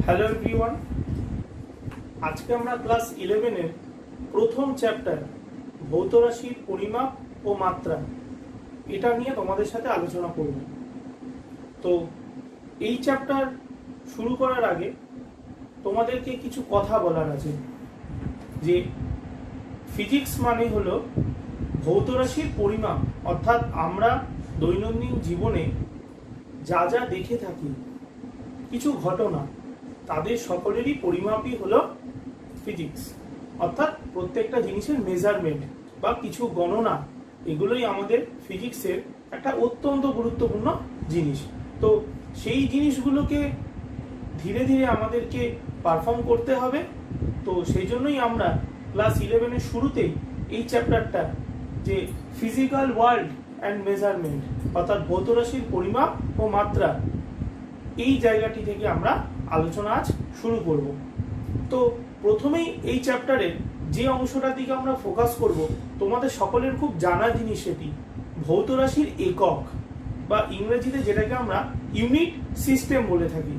Hello everyone, আজকে আমরা class 11 এর প্রথম চ্যাপ্টার ভৌত রাশির পরিমাপ ও মাত্রা এটা নিয়ে তোমাদের সাথে আলোচনা করব। তো এই চ্যাপ্টার শুরু করার আগে তোমাদেরকে কিছু কথা বলার আছে যে ফিজিক্স মানে হলো ভৌত রাশির পরিমাপ, অর্থাৎ আমরা দৈনন্দিন জীবনে যা যা দেখে থাকি কিছু ঘটনা তাদের সকলেরই পরিমাপই হলো ফিজিক্স, অর্থাৎ প্রত্যেকটা জিনিসের মেজারমেন্ট বা কিছু গণনা, এগুলোই আমাদের ফিজিক্সের একটা অত্যন্ত গুরুত্বপূর্ণ জিনিস। তো সেই জিনিসগুলোকে ধীরে ধীরে আমাদেরকে পারফর্ম করতে হবে। তো সেই জন্যই আমরা ক্লাস 11-এর শুরুতেই এই চ্যাপ্টারটা যে ফিজিক্যাল ওয়ার্ল্ড অ্যান্ড মেজারমেন্ট, অর্থাৎ ভৌত রাশির পরিমাপ ও মাত্রা, এই জায়গাটি থেকে আমরা আলোচনা আজ শুরু করব। তো প্রথমেই এই চ্যাপ্টারের যে অংশটার দিকে আমরা ফোকাস করব, তোমাদের সকলের খুব জানা জিনিস, সেটি ভৌত রাশির একক বা ইংরেজিতে যেটাকে আমরা ইউনিট সিস্টেম বলে থাকি।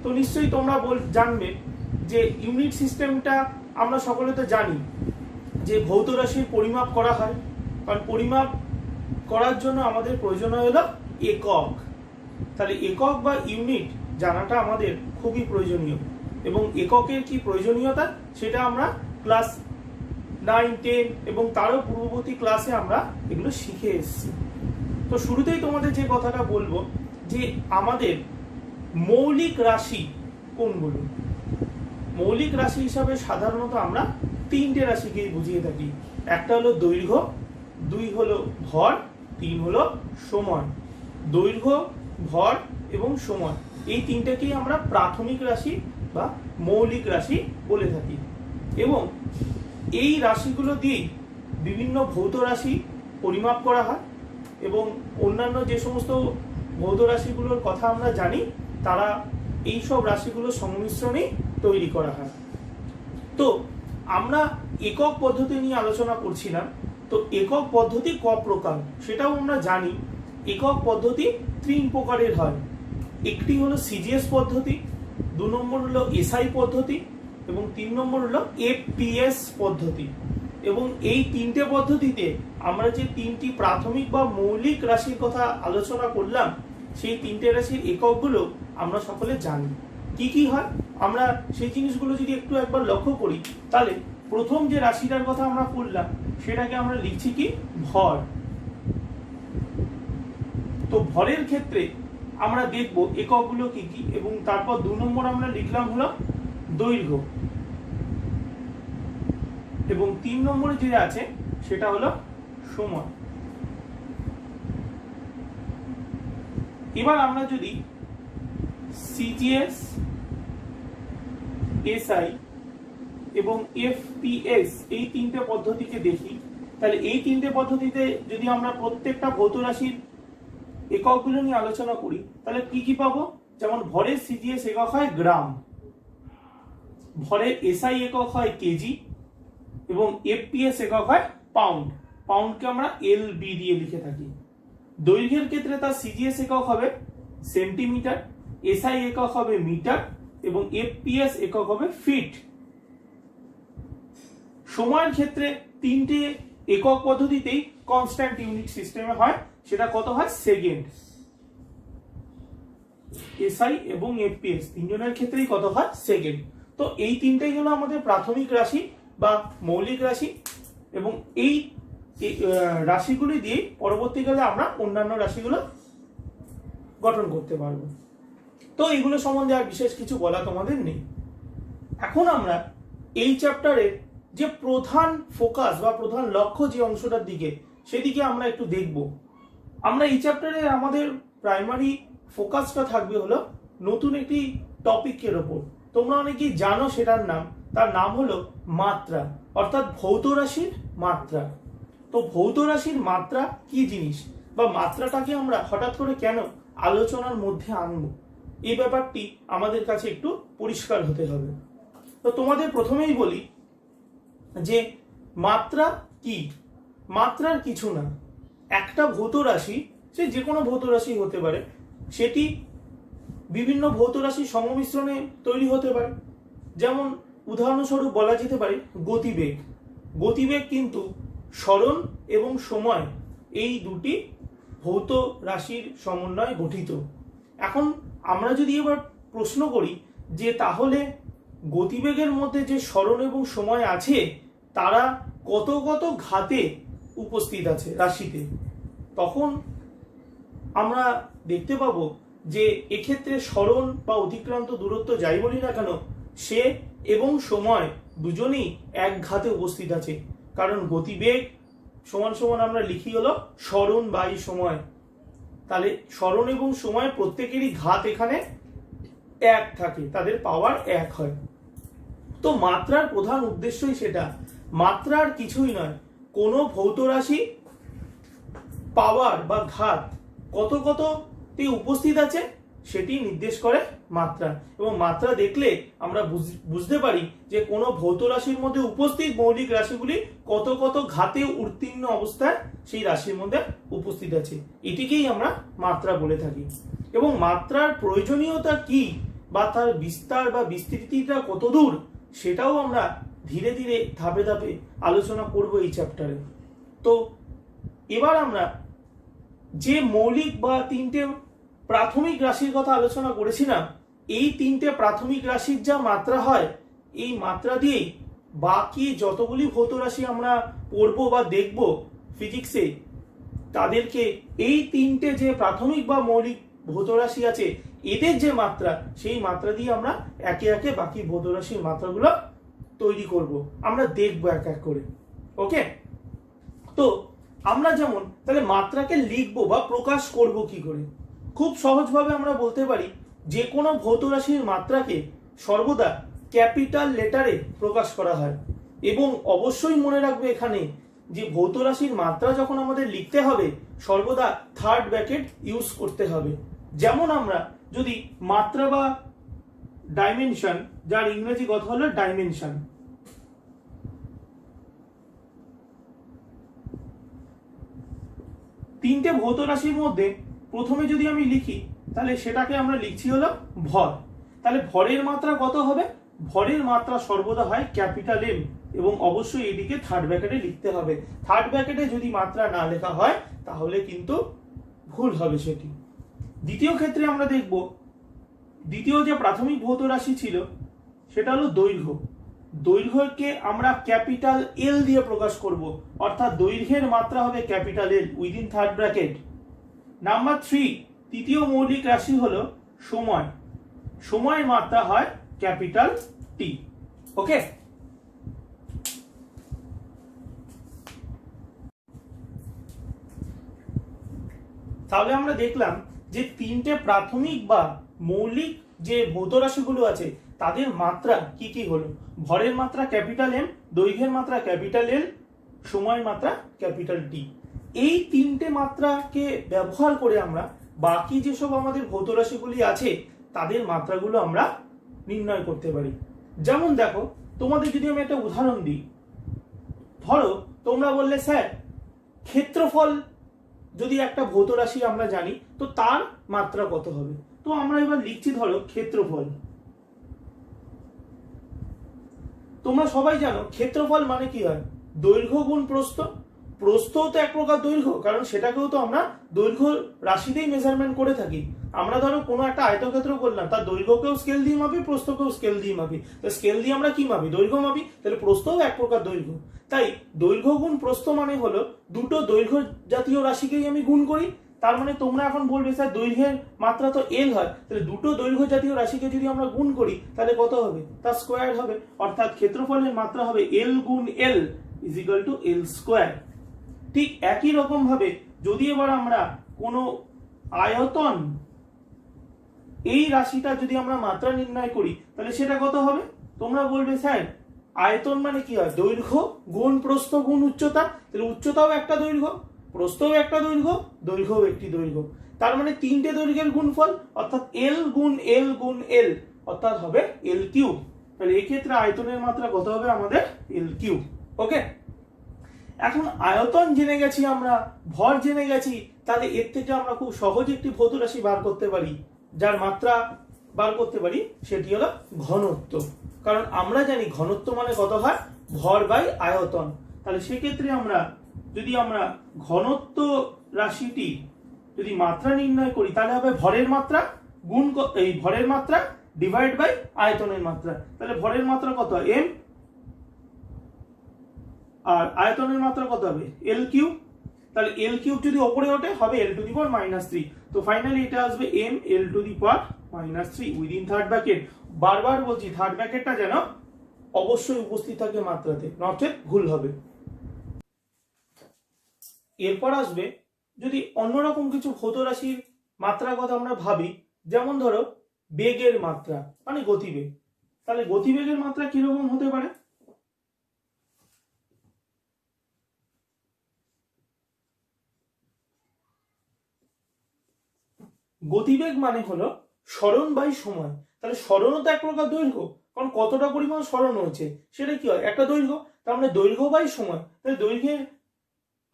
তো নিশ্চয়ই তোমরা জানবে যে ইউনিট সিস্টেমটা আমরা সকলে তো জানি যে ভৌত রাশির পরিমাপ করা হয়, কারণ পরিমাপ করার জন্য আমাদের প্রয়োজন হলো একক। তাহলে একক বা ইউনিট জানাটা আমাদের খুবই প্রয়োজনীয়, এবং এককের কি প্রয়োজনীয়তা সেটা আমরা ক্লাস 9, 10 এবং তারও পূর্ববর্তী ক্লাসে আমরা এগুলো শিখে এসেছি। তো শুরুতেই তোমাদের যে কথাটা বলবো যে আমাদের মৌলিক রাশি কোনগুলো। মৌলিক রাশি হিসাবে সাধারণত আমরা তিনটে রাশিকেই বুঝিয়ে থাকি। একটা হলো দৈর্ঘ্য, 2 হলো ভর, 3 হলো সময়। দৈর্ঘ্য, ভর এবং সময়, এই তিনটাকেই আমরা প্রাথমিক রাশি বা মৌলিক রাশি বলে থাকি। এবং এই রাশিগুলো দিয়েই বিভিন্ন ভৌত রাশি পরিমাপ করা হয়, এবং অন্যান্য যে সমস্ত ভৌত রাশিগুলোর কথা আমরা জানি তারা এই সব রাশিগুলোর সংমিশ্রণেই তৈরি করা হয়। তো আমরা একক পদ্ধতি নিয়ে আলোচনা করছিলাম। তো একক পদ্ধতি ক প্রকার সেটাও আমরা জানি। একক পদ্ধতি 3 প্রকারের হয়। একটি হলো সিজিএস পদ্ধতি, 2 নম্বর হলো এসআই পদ্ধতি এবং 3 নম্বর হলো এফপিএস পদ্ধতি। এবং এই তিনটে পদ্ধতিতে আমরা যে তিনটি প্রাথমিক বা মৌলিক রাশির কথা আলোচনা করলাম, সেই তিনটে রাশির এককগুলো আমরা সকলে জানি। কি কি হয় আমরা সেই জিনিসগুলো যদি একবার লক্ষ্য করি, তাহলে প্রথম যে রাশিটার কথা আমরা পড়লাম সেটাকে আমরা লিখছি কি ভর। তো ভরের ক্ষেত্রে আমরা দেখব এককগুলো কি কি, এবং তারপর 2 নম্বর আমরা লিখলাম হলো দৈর্ঘ্য, এবং 3 নম্বরে যে আছে সেটা হলো সময়। এবার আমরা যদি সিজিএস, এসআই এবং এফপিএস এই তিনটে পদ্ধতিকে দেখি, তাহলে এই তিনটে পদ্ধতিতে যদি আমরা প্রত্যেকটা ভৌত রাশির এককগুলো নিয়ে আলোচনা করি, তাহলে কি কি পাবো? যেমন ভরের সিজিএস একক হয় গ্রাম, ভরের এসআই একক হয় কেজি, এবং এফপিএস একক হয় পাউন্ড। পাউন্ডকে আমরা এলবি দিয়ে লিখে থাকি। দৈর্ঘ্যের ক্ষেত্রে তার সিজিএস একক হবে সেন্টিমিটার, এসআই একক হবে মিটার এবং এফপিএস একক হবে ফিট। সময়ের ক্ষেত্রে তিনটে একক পদ্ধতিতেই কনস্ট্যান্ট ইউনিট সিস্টেমে হয়, সেটা কত হয়? সেকেন্ড। এসআই এবং এফপিএস তিনজনের ক্ষেত্রেই কত হয়? সেকেন্ড। তো এই তিনটাই হলো আমাদের প্রাথমিক রাশি বা মৌলিক রাশি, এবং এই রাশিগুলি দিয়ে পরবর্তীকালে আমরা অন্যান্য রাশিগুলো গঠন করতে পারবো। তো এগুলো সম্বন্ধে আর বিশেষ কিছু বলা তোমাদের নেই। এখন আমরা এই চ্যাপ্টারের যে প্রধান ফোকাস বা প্রধান লক্ষ্য যে অংশটার দিকে, সেদিকে আমরা একটু দেখব। আমরা এই চ্যাপ্টারে আমাদের প্রাইমারি ফোকাসটা থাকবে হলো নতুন একটি টপিকের ওপর। তোমরা অনেকেই জানো সেটার নাম, তার নাম হলো মাত্রা, অর্থাৎ ভৌত রাশির মাত্রা। তো ভৌত রাশির মাত্রা কি জিনিস, বা মাত্রাটাকে আমরা হঠাৎ করে কেন আলোচনার মধ্যে আনবো, এই ব্যাপারটি আমাদের কাছে একটু পরিষ্কার হতে হবে। তো তোমাদের প্রথমেই বলি যে মাত্রা কি। মাত্রার কিছু না, একটা ভৌত রাশি, সে যে কোনো ভৌত রাশি হতে পারে, সেটি বিভিন্ন ভৌত রাশির সংমিশ্রণে তৈরি হতে পারে। যেমন উদাহরণস্বরূপ বলা যেতে পারে গতিবেগ। গতিবেগ কিন্তু সরণ এবং সময় এই দুটি ভৌত রাশির সমন্বয়ে গঠিত। এখন আমরা যদি এবার প্রশ্ন করি যে তাহলে গতিবেগের মধ্যে যে সরণ এবং সময় আছে তারা কত কত ঘাতে উপস্থিত আছে রাশিতে, তখন আমরা দেখতে পাবো যে এক্ষেত্রে সরণ বা অতিক্রান্ত দূরত্ব যাই বলি না কেন, সে এবং সময় দুজনেই এক ঘাতে উপস্থিত আছে। কারণ গতিবেগ সমান সমান আমরা লিখি হলো সরণ বাই সময়। তাহলে সরণ এবং সময় প্রত্যেকেরই ঘাত এখানে এক থাকে, তাদের পাওয়ার এক হয়। তো মাত্রার প্রধান উদ্দেশ্যই সেটা। মাত্রার কিছুই নয়, কোনো ভৌত রাশি পাওয়ার বা ঘাত কত কততে উপস্থিত আছে সেটি নির্দেশ করে মাত্রা। এবং মাত্রা দেখলে আমরা বুঝতে পারি যে কোনো ভৌত রাশির মধ্যে উপস্থিত মৌলিক রাশিগুলি কত কত ঘাতে উত্তীর্ণ অবস্থায় সেই রাশির মধ্যে উপস্থিত আছে, এটিকেই আমরা মাত্রা বলে থাকি। এবং মাত্রার প্রয়োজনীয়তা কি বা তার বিস্তার বা বিস্তৃতিটা কত দূর সেটাও আমরা ধীরে ধীরে ধাপে ধাপে আলোচনা করব এই চ্যাপ্টারে। তো এবার আমরা যে মৌলিক বা তিনটে প্রাথমিক রাশির কথা আলোচনা করেছিলাম, এই তিনটে প্রাথমিক রাশির যা মাত্রা হয়, এই মাত্রা দিয়েই বাকি যতগুলি ভৌত রাশি আমরা পড়ব বা দেখব ফিজিক্সে, তাদেরকে এই তিনটে যে প্রাথমিক বা মৌলিক ভৌত রাশি আছে এদের যে মাত্রা, সেই মাত্রা দিয়ে আমরা একে একে বাকি ভৌত রাশির মাত্রাগুলো তৈরি করব, আমরা দেখব এক এক করে। ওকে, তো আমরা যেমন তাহলে মাত্রাকে লিখবো বা প্রকাশ করব কি করে? খুব সহজভাবে আমরা বলতে পারি যে কোনো ভৌত রাশির মাত্রাকে সর্বদা ক্যাপিটাল লেটারে প্রকাশ করা হয়। এবং অবশ্যই মনে রাখবে এখানে যে ভৌত রাশির মাত্রা যখন আমাদের লিখতে হবে সর্বদা থার্ড ব্র্যাকেট ইউজ করতে হবে। যেমন আমরা যদি মাত্রা বা ডাইমেনশন, যার ইংরেজি কথা হলো ডাইমেনশন, তিনটে ভৌত রাশির মধ্যে প্রথমে যদি আমি লিখি তাহলে সেটাকে আমরা লিখছি হলো ভর। তাহলে ভরের মাত্রা কত হবে? ভরের মাত্রা সর্বদা হয় ক্যাপিটাল এম, এবং অবশ্যই এদিকে থার্ড ব্র্যাকেটে লিখতে হবে। থার্ড ব্র্যাকেটে যদি মাত্রা না লেখা হয় তাহলে কিন্তু ভুল হবে সেটি। দ্বিতীয় ক্ষেত্রে আমরা দেখব, দ্বিতীয় যে প্রাথমিক ভৌত রাশি ছিল সেটা হলো দৈর্ঘ্য। দৈর্ঘ্যকে আমরা ক্যাপিটাল এল দিয়ে প্রকাশ করব, অর্থাৎ দৈর্ঘ্যের মাত্রা হবে ক্যাপিটাল এল উইদিন থার্ড ব্র্যাকেট। নাম্বার 3, তৃতীয় মৌলিক রাশি হলো সময়। সময়ের মাত্রা হয় ক্যাপিটাল টি। ওকে, তাহলে আমরা দেখলাম যে তিনটে প্রাথমিক বা মৌলিক যে ভৌত রাশিগুলো আছে তাদের মাত্রা কি কি হলো। ভরের মাত্রা ক্যাপিটাল এম, দৈর্ঘ্যের মাত্রা ক্যাপিটাল এল, সময়ের মাত্রা ক্যাপিটাল টি। এই তিনটে মাত্রাকে ব্যবহার করে আমরা বাকি যেসব আমাদের ভৌত রাশিগুলি আছে তাদের মাত্রাগুলো আমরা নির্ণয় করতে পারি। যেমন দেখো, তোমাদের যদি আমি একটা উদাহরণ দিই, ধরো তোমরা বললে স্যার ক্ষেত্রফল যদি একটা ভৌত রাশি আমরা জানি তো তার মাত্রা কত হবে। তো আমরা এবার লিখছি ধরো ক্ষেত্রফল। তোমরা সবাই জানো ক্ষেত্রফল মানে কি হয়? দৈর্ঘ্য গুণ প্রস্থ। প্রস্থও তো এক প্রকার দৈর্ঘ্য, কারণ সেটাকেও তো আমরা দৈর্ঘ্য রাশিতেই মেজারমেন্ট করে থাকি। আমরা ধরো কোনো একটা আয়তক্ষেত্র করলাম, তার দৈর্ঘ্যকেও স্কেল দিয়ে মাপি, প্রস্থকেও স্কেল দিয়ে মাপি। তো স্কেল দিয়ে আমরা কি মাপি? দৈর্ঘ্য মাপি। তাহলে প্রস্থও এক প্রকার দৈর্ঘ্য। তাই দৈর্ঘ্য গুণ প্রস্থ মানে হলো দুটো দৈর্ঘ্য জাতীয় রাশিকেই আমি গুণ করি। তার মানে তোমরা এখন বলবে স্যার দৈর্ঘ্যের মাত্রা তো এল হয়, তাহলে দুটো দৈর্ঘ্য জাতীয় রাশিকে যদি আমরা গুণ করি তাহলে কত হবে? তার স্কোয়ার হবে। অর্থাৎ ক্ষেত্রফলের মাত্রা হবে এল গুণ এল is equal two L square. ঠিক একই রকম ভাবে যদি এবার আমরা কোনো আয়তন, এই রাশিটা যদি আমরা মাত্রা নির্ণয় করি তাহলে সেটা কত হবে? তোমরা বলবে স্যার আয়তন মানে কি হয়? দৈর্ঘ্য গুণ প্রস্থ গুণ উচ্চতা। তাহলে উচ্চতাও একটা দৈর্ঘ্য, প্রস্থও একটা দৈর্ঘ্য, দৈর্ঘ্যও একটি দৈর্ঘ্য। তার মানে তিনটে দৈর্ঘ্যের গুণফল, অর্থাৎ এল গুণ এল গুণ এল, অর্থাৎ হবে এল কিউব। তাহলে এই ক্ষেত্রে আয়তনের মাত্রা কত হবে আমাদের? এল কিউব। ওকে, এখন আয়তন জেনে গেছি আমরা, ভর জেনে গেছি, তাহলে এর থেকে আমরা খুব সহজে একটি ভৌত রাশি বার করতে পারি যার মাত্রা বার করতে পারি সেটি হলো ঘনত্ব। কারণ আমরা জানি ঘনত্ব মানে কত হয়, ভর বাই আয়তন। তাহলে সেক্ষেত্রে যদি আমরা ঘনত্ব রাশিটি যদি মাত্রা নির্ণয় করি তাহলে হবে ভরের মাত্রা গুণ এই ভরের মাত্রা ডিভাইড বাই আয়তনের মাত্রা। তাহলে ভরের মাত্রা কত হয় m, আর আয়তনের মাত্রা কত হবে l কিউব। তাহলে l কিউব যদি উপরে ওঠে হবে l টু দি পাওয়ার -3। তো ফাইনালি এটা আসবে m l to the power -3 within third bracket. বারবার বলছি থার্ড ব্র্যাকেটটা যেন অবশ্যই উপস্থিত থাকে মাত্রাতে, নচেত ভুল হবে। এরপর আসবে যদি অন্যরকম কিছু ভৌত রাশির মাত্রার কথা আমরা ভাবি, যেমন ধরো বেগের মাত্রা মানে গতিবেগ। তাহলে গতিবেগের মাত্রা কিরকম হতে পারে? গতিবেগ মানে হলো সরণ বাই সময়। তাহলে সরণও তো এক প্রকার দৈর্ঘ্য, কারণ কতটা পরিমাণ সরণ হচ্ছে সেটা কি হয়, একটা দৈর্ঘ্য। তার মানে দৈর্ঘ্য বাই সময়। তাহলে দৈর্ঘ্যের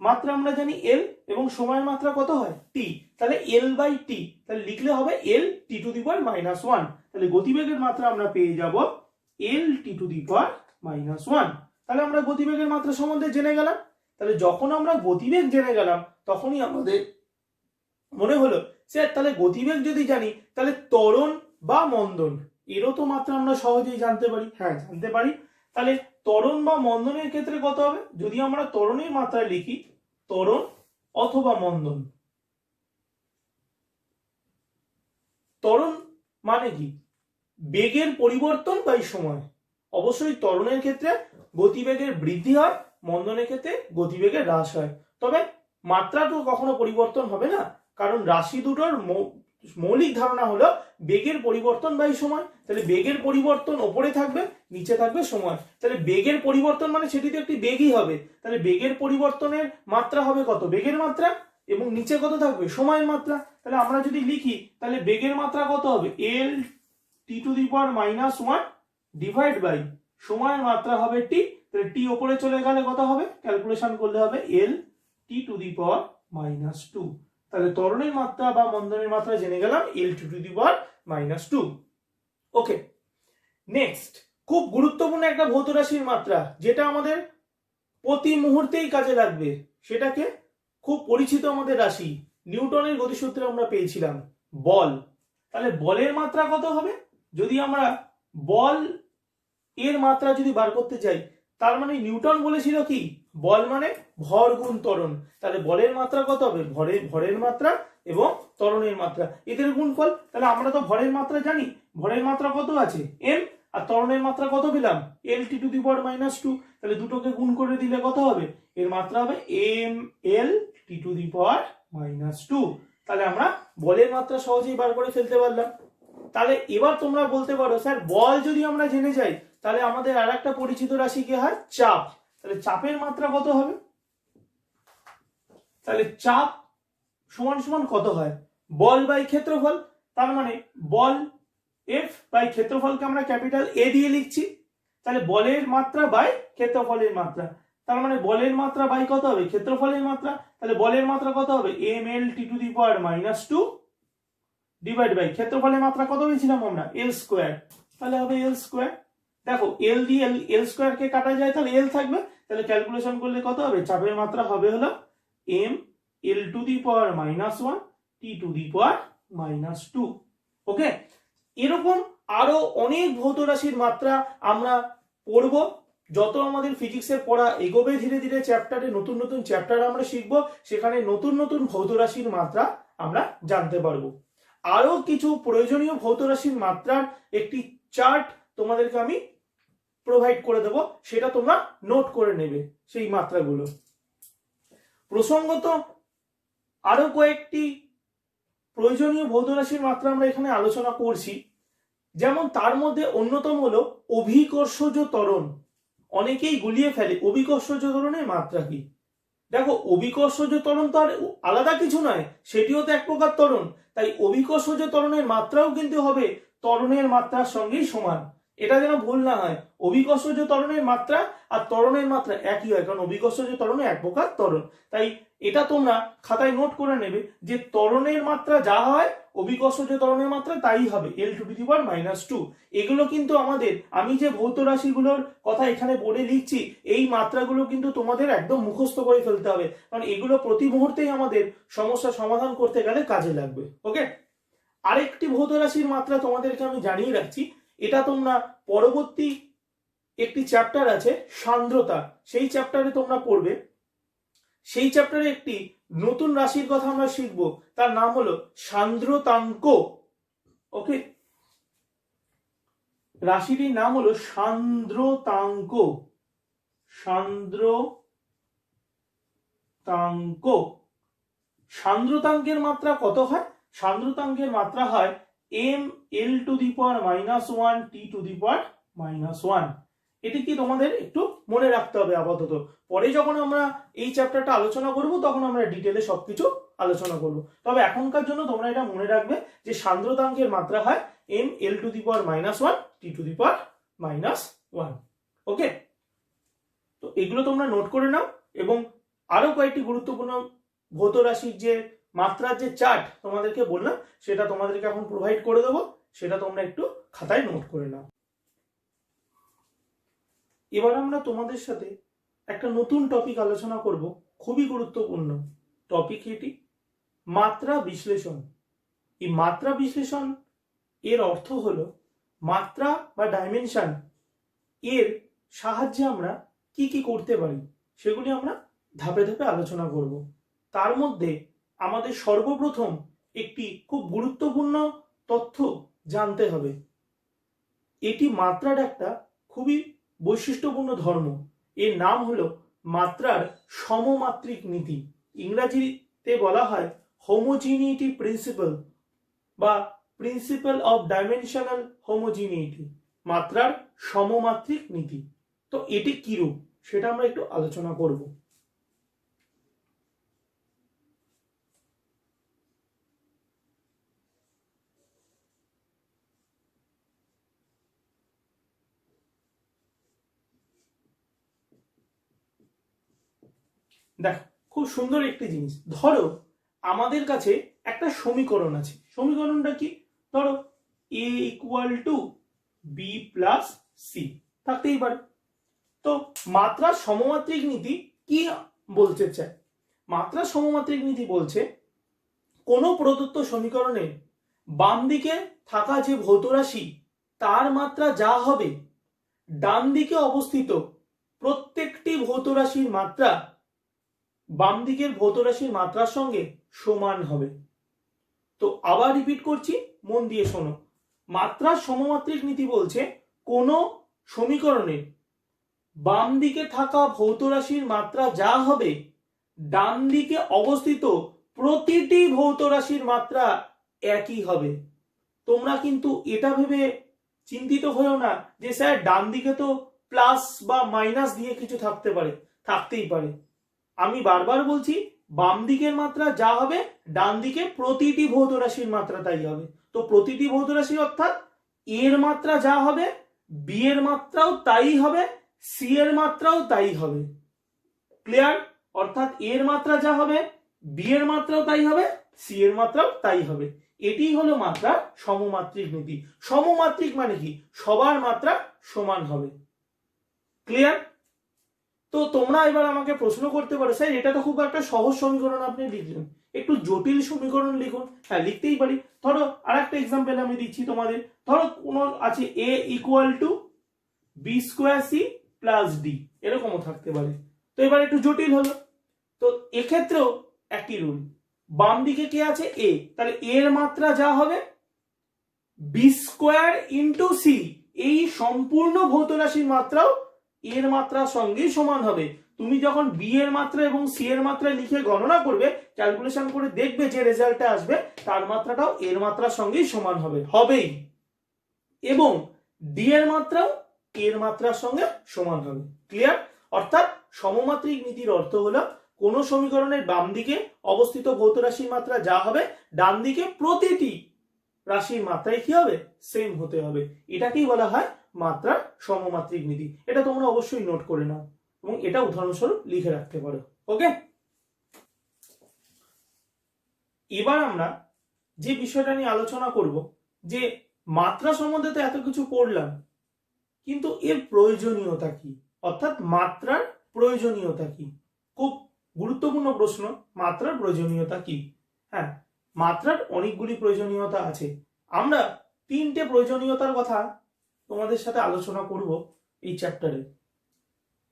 মাত্রা আমরা জানি l, এবং সময়ের মাত্রা কত হয় t। তাহলে l বাই t, তাহলে লিখলে হবে l t to the power -1। তাহলে গতিবেগের মাত্রা আমরা পেয়ে যাব l t to the power -1। তাহলে আমরা গতিবেগের মাত্রা সম্বন্ধে জেনে গেলাম। তাহলে যখন আমরা গতিবেগ জেনে গেলাম তখনই আমাদের মনে হলো স্যার তাহলে গতিবেগ যদি জানি তাহলে ত্বরণ বা মন্দন এরও তো মাত্রা আমরা সহজেই জানতে পারি। হ্যাঁ, জানতে পারি। তাহলে ত্বরণ বা মন্দনের ক্ষেত্রে কত হবে? যদি আমরা ত্বরণের মাত্রা লিখি ত্বরণ অথবা মন্দন। ত্বরণ মানে কি? বেগের পরিবর্তন বাই সময়। অবশ্যই ত্বরণের ক্ষেত্রে গতিবেগের বৃদ্ধি হয়, মন্দনের ক্ষেত্রে গতিবেগের হ্রাস হয়। তবে মাত্রা তো কখনো পরিবর্তন হবে না, কারণ রাশি দুটোর মৌলিক ধারণা হলো বেগের পরিবর্তন বাই সময়। তাহলে বেগের পরিবর্তন ওপরে থাকবে, নিচে থাকবে সময়। তাহলে বেগের পরিবর্তন মানে সেটি তো একটি বেগই হবে। তাহলে বেগের পরিবর্তনের মাত্রা হবে কত? বেগের মাত্রা, এবং নিচে কত থাকবে? সময়ের মাত্রা। তাহলে আমরা যদি লিখি তাহলে বেগের মাত্রা কত হবে? l t to the power -1 divide by সময়ের মাত্রা হবে t। তাহলে t ওপরে চলে গেলে কত হবে? ক্যালকুলেশন করলে হবে l t to the power -2। তাহলে ত্বরণের মাত্রা বা মন্দনের মাত্রা জেনে গেলাম l t to the power -2। Okay, next খুব গুরুত্বপূর্ণ একটা ভৌত রাশির মাত্রা যেটা আমাদের প্রতি মুহূর্তেই কাজে লাগবে, সেটাকে খুব পরিচিত আমাদের রাশি নিউটনের গতিসূত্রে আমরা পেয়েছিলাম বল। তাহলে বলের মাত্রা কত হবে? যদি আমরা বল এর মাত্রা যদি বার করতে চাই, তার মানে নিউটন বলেছিল কি বল মানে ভর গুণ ত্বরণ। তাহলে বলের মাত্রা কত হবে? ভরের মাত্রা এবং ত্বরণের মাত্রা এদের গুণফল। তাহলে আমরা তো ভরের মাত্রা জানি, ভরের মাত্রা কত আছে m, আর ত্বরণের মাত্রা কত পেলাম l t to the power -2। তাহলে দুটোকে গুণ করে দিলে কত হবে? এর মাত্রা হবে m l t to the power -2। তাহলে আমরা বলের মাত্রা সহজেই বার করে ফেলতে পারলাম। তাহলে এবার তোমরা বলতে পারো স্যার বল যদি আমরা জেনে যাই তাহলে আমাদের আর একটা পরিচিত রাশি কি হয়? চাপ। তাহলে চাপের মাত্রা কত হবে? তাহলে চাপ সমান সমান কত হয়? বল বাই ক্ষেত্রফল। তার মানে বল F বাই ক্ষেত্রফলকে আমরা ক্যাপিটাল A দিয়ে লিখছি। তাহলে বলের মাত্রা বাই ক্ষেত্রফলের মাত্রা, তার মানে বলের মাত্রা বাই কত হবে? ক্ষেত্রফলের মাত্রা। তাহলে বলের মাত্রা কত হবে? ml t to the power -2 divide by ক্ষেত্রফলের মাত্রা কত পেয়েছিলাম আমরা? l square. তাহলে হবে l স্কয়ার। দেখো l দিয়ে l স্কয়ার কে কাটা যায়, তাহলে l থাকবে। তাহলে ক্যালকুলেশন করলে কত হবে? চাপের মাত্রা হবে হলো m l to the power -1 t to the power -2। Okay, এরকম আরো অনেক ভৌত রাশির মাত্রা আমরা পড়ব। যত আমাদের ফিজিক্সের পড়া এগোবে ধীরে ধীরে চ্যাপ্টারে নতুন নতুন চ্যাপ্টার আমরা শিখবো, সেখানে নতুন নতুন ভৌত রাশির মাত্রা আমরা জানতে পারবো। আরো কিছু প্রয়োজনীয় ভৌত রাশির মাত্রার একটি চার্ট তোমাদেরকে আমি প্রোভাইড করে দেব, সেটা তোমরা নোট করে নেবে সেই মাত্রাগুলো। প্রসঙ্গত আরো কয়েকটি প্রয়োজনীয় ভৌত রাশির মাত্রা আমরা এখানে আলোচনা করছি, যেমন তার মধ্যে অন্যতম হলো অভিকর্ষজ ত্বরণ। অনেকেই গুলিয়ে ফেলে অভিকর্ষজ ত্বরণের মাত্রা কি। দেখো অভিকর্ষজ ত্বরণ তো আর আলাদা কিছু নয়, সেটিও তো এক প্রকার ত্বরণ। তাই অভিকর্ষজ ত্বরণের মাত্রাও কিন্তু হবে ত্বরণের মাত্রার সঙ্গেই সমান। এটা যেন ভুল না হয়, অভিকর্ষজ ত্বরণের মাত্রা আর ত্বরণের মাত্রা একই হয়, কারণ অভিকর্ষজ ত্বরণ এক প্রকার ত্বরণ। তাই এটা তোমরা খাতায় নোট করে নেবে যে ত্বরণের মাত্রা যা হয় অভিকর্ষজ ত্বরণের মাত্রা তাই হবে L⁻²। এগুলো কিন্তু আমাদের, আমি যে ভৌত রাশিগুলোর কথা এখানে বোর্ডে লিখছি, এই মাত্রাগুলো কিন্তু তোমাদের একদম মুখস্থ করে ফেলতে হবে, কারণ এগুলো প্রতি মুহূর্তেই আমাদের সমস্যা সমাধান করতে গেলে কাজে লাগবে। ওকে, আরেকটি ভৌত রাশির মাত্রা তোমাদেরকে আমি জানিয়ে রাখছি, এটা তোমরা পরবর্তী একটি চ্যাপ্টার আছে সান্দ্রতা, সেই চ্যাপ্টারে তোমরা পড়বে। সেই চ্যাপ্টারে একটি নতুন রাশির কথা আমরা শিখবো, তার নাম হলো সান্দ্রতাঙ্ক। ওকে, রাশিটির নাম হলো সান্দ্রতাঙ্ক। সান্দ্রতাঙ্ক, সান্দ্রতাঙ্কের মাত্রা কত হয়? সান্দ্রতাঙ্কের মাত্রা হয় mL⁻⁻1 T⁻⁻1। এটি কি তোমাদের একটু মনে রাখতে হবে আপাতত, পরে যখন আমরা এই চ্যাপ্টারটা আলোচনা করব তখন আমরা ডিটেলে সবকিছু আলোচনা করব। তবে এখনকার জন্য তোমরা এটা মনে রাখবে যে সান্দ্রতাঙ্কের মাত্রা হয় mL⁻⁻1 T⁻⁻1। ওকে, তো এগুলো তোমরা নোট করে নাও, এবং আরো কয়েকটি গুরুত্বপূর্ণ ভৌত রাশির যে মাত্রার যে চার্ট তোমাদেরকে বললাম সেটা তোমাদেরকে এখন প্রোভাইড করে দেবো, সেটা তোমরা একটু খাতায় নোট করে নাও। এবার আমরা তোমাদের সাথে একটা নতুন টপিক আলোচনা করব, খুবই গুরুত্বপূর্ণ টপিক এটি, মাত্রা বিশ্লেষণ। এই মাত্রা বিশ্লেষণ এর অর্থ হলো মাত্রা বা ডাইমেনশন এর সাহায্যে আমরা কি কি করতে পারি সেগুলি আমরা ধাপে ধাপে আলোচনা করব। তার মধ্যে আমাদের সর্বপ্রথম একটি খুব গুরুত্বপূর্ণ তথ্য জানতে হবে, এটি মাত্রার একটা খুবই বৈশিষ্ট্যপূর্ণ ধর্ম, এর নাম হলো মাত্রার সমমাত্রিক নীতি। ইংরেজিতে বলা হয় হোমোজিনিটি প্রিন্সিপাল বা প্রিন্সিপাল অফ ডাইমেনশনাল হোমোজিনিটি, মাত্রার সমমাত্রিক নীতি। তো এটি কিরূপ সেটা আমরা একটু আলোচনা করব। দেখো, খুব সুন্দর একটি জিনিস, ধরো আমাদের কাছে একটা সমীকরণ আছে, সমীকরণটা কি? ধরো a = b + c থাকতেই পারে। তো মাত্রার সমমাত্রিক নীতি কি বলতে চায়? মাত্রার সমমাত্রিক নীতি বলছে কোন প্রদত্ত সমীকরণের বাম দিকে থাকা যে ভৌত রাশি তার মাত্রা যা হবে, ডান দিকে অবস্থিত প্রত্যেকটি ভৌত রাশির মাত্রা বাম দিকের ভৌত রাশির মাত্রার সঙ্গে সমান হবে। তো আবার রিপিট করছি, মন দিয়ে শোনো। মাত্রার সমমাত্রিক নীতি বলছে কোন সমীকরণের বাম দিকে থাকা ভৌত রাশির মাত্রা যা হবে, ডান দিকে অবস্থিত প্রতিটি ভৌত রাশির মাত্রা একই হবে। তোমরা কিন্তু এটা ভেবে চিন্তিত হয়েও না যে স্যার ডান দিকে তো প্লাস বা মাইনাস দিয়ে কিছু থাকতে পারে, থাকতেই পারে। আমি বারবার বলছি, বাম দিকের মাত্রা যা হবে, ডান দিকে প্রতিটি ভৌত রাশির মাত্রা তাই হবে। তো প্রতিটি ভৌত রাশি অর্থাৎ এর মাত্রা যা হবে, বি এর মাত্রাও তাই হবে, সি এর মাত্রাও তাই হবে। ক্লিয়ার? অর্থাৎ এর মাত্রা যা হবে, বি এর মাত্রাও তাই হবে, সি এর মাত্রাও তাই হবে। এটি হলো মাত্রার সমমাত্রিক নীতি। সমমাত্রিক মানে কি? সবার মাত্রা সমান হবে। ক্লিয়ার? তো তোমরা এবার আমাকে প্রশ্ন করতে পারো, স্যার এটা তো খুব একটা সহজ সমীকরণ আপনি লিখলেন, একটু জটিল সমীকরণ লিখুন। হ্যাঁ, লিখতেই পারি। ধরো আর একটা এক্সাম্পল আমি দিচ্ছি তোমাদের। ধরো কোনো আছে a = b² c + d, এরকমও থাকতে পারে। তো এবার একটু জটিল হলো। তো এক্ষেত্রেও একই রুল, বাম দিকে কে আছে? a, তাহলে এর মাত্রা যা হবে b² × c, এই সম্পূর্ণ ভৌত রাশির মাত্রাও এর মাত্রার সঙ্গে সমান হবে। তুমি যখন বি এর মাত্রা এবং সি এর মাত্রা লিখে গণনা করবে, ক্যালকুলেশন করে দেখবে যে রেজাল্টটা আসবে তার মাত্রাটাও এর মাত্রার সঙ্গেই সমান হবে, হবেই। এবং ডি এর মাত্রাও এর মাত্রার সঙ্গে সমান হবে। ক্লিয়ার? অর্থাৎ সমমাত্রিক নীতির অর্থ হলো কোন সমীকরণের বাম দিকে অবস্থিত ভৌত রাশির মাত্রা যা হবে, ডান দিকে প্রতিটি রাশির মাত্রায় কি হবে, সেম হতে হবে। এটাকেই বলা হয় মাত্রার সমমাত্রিক নীতি। এটা তোমরা অবশ্যই নোট করে নাও এবং এটা উদাহরণস্বরূপ লিখে রাখতে পারো। ওকে, এবার আমরা যে বিষয়টা নিয়ে আলোচনা করব, যে মাত্রা সম্বন্ধে তো এত কিছু পড়লাম, কিন্তু এর প্রয়োজনীয়তা কি, অর্থাৎ মাত্রার প্রয়োজনীয়তা কি? খুব গুরুত্বপূর্ণ প্রশ্ন, মাত্রার প্রয়োজনীয়তা কি? হ্যাঁ, মাত্রার অনেকগুলি প্রয়োজনীয়তা আছে। আমরা 3টে প্রয়োজনীয়তার কথা তোমাদের সাথে আলোচনা করব এই চ্যাপ্টারে।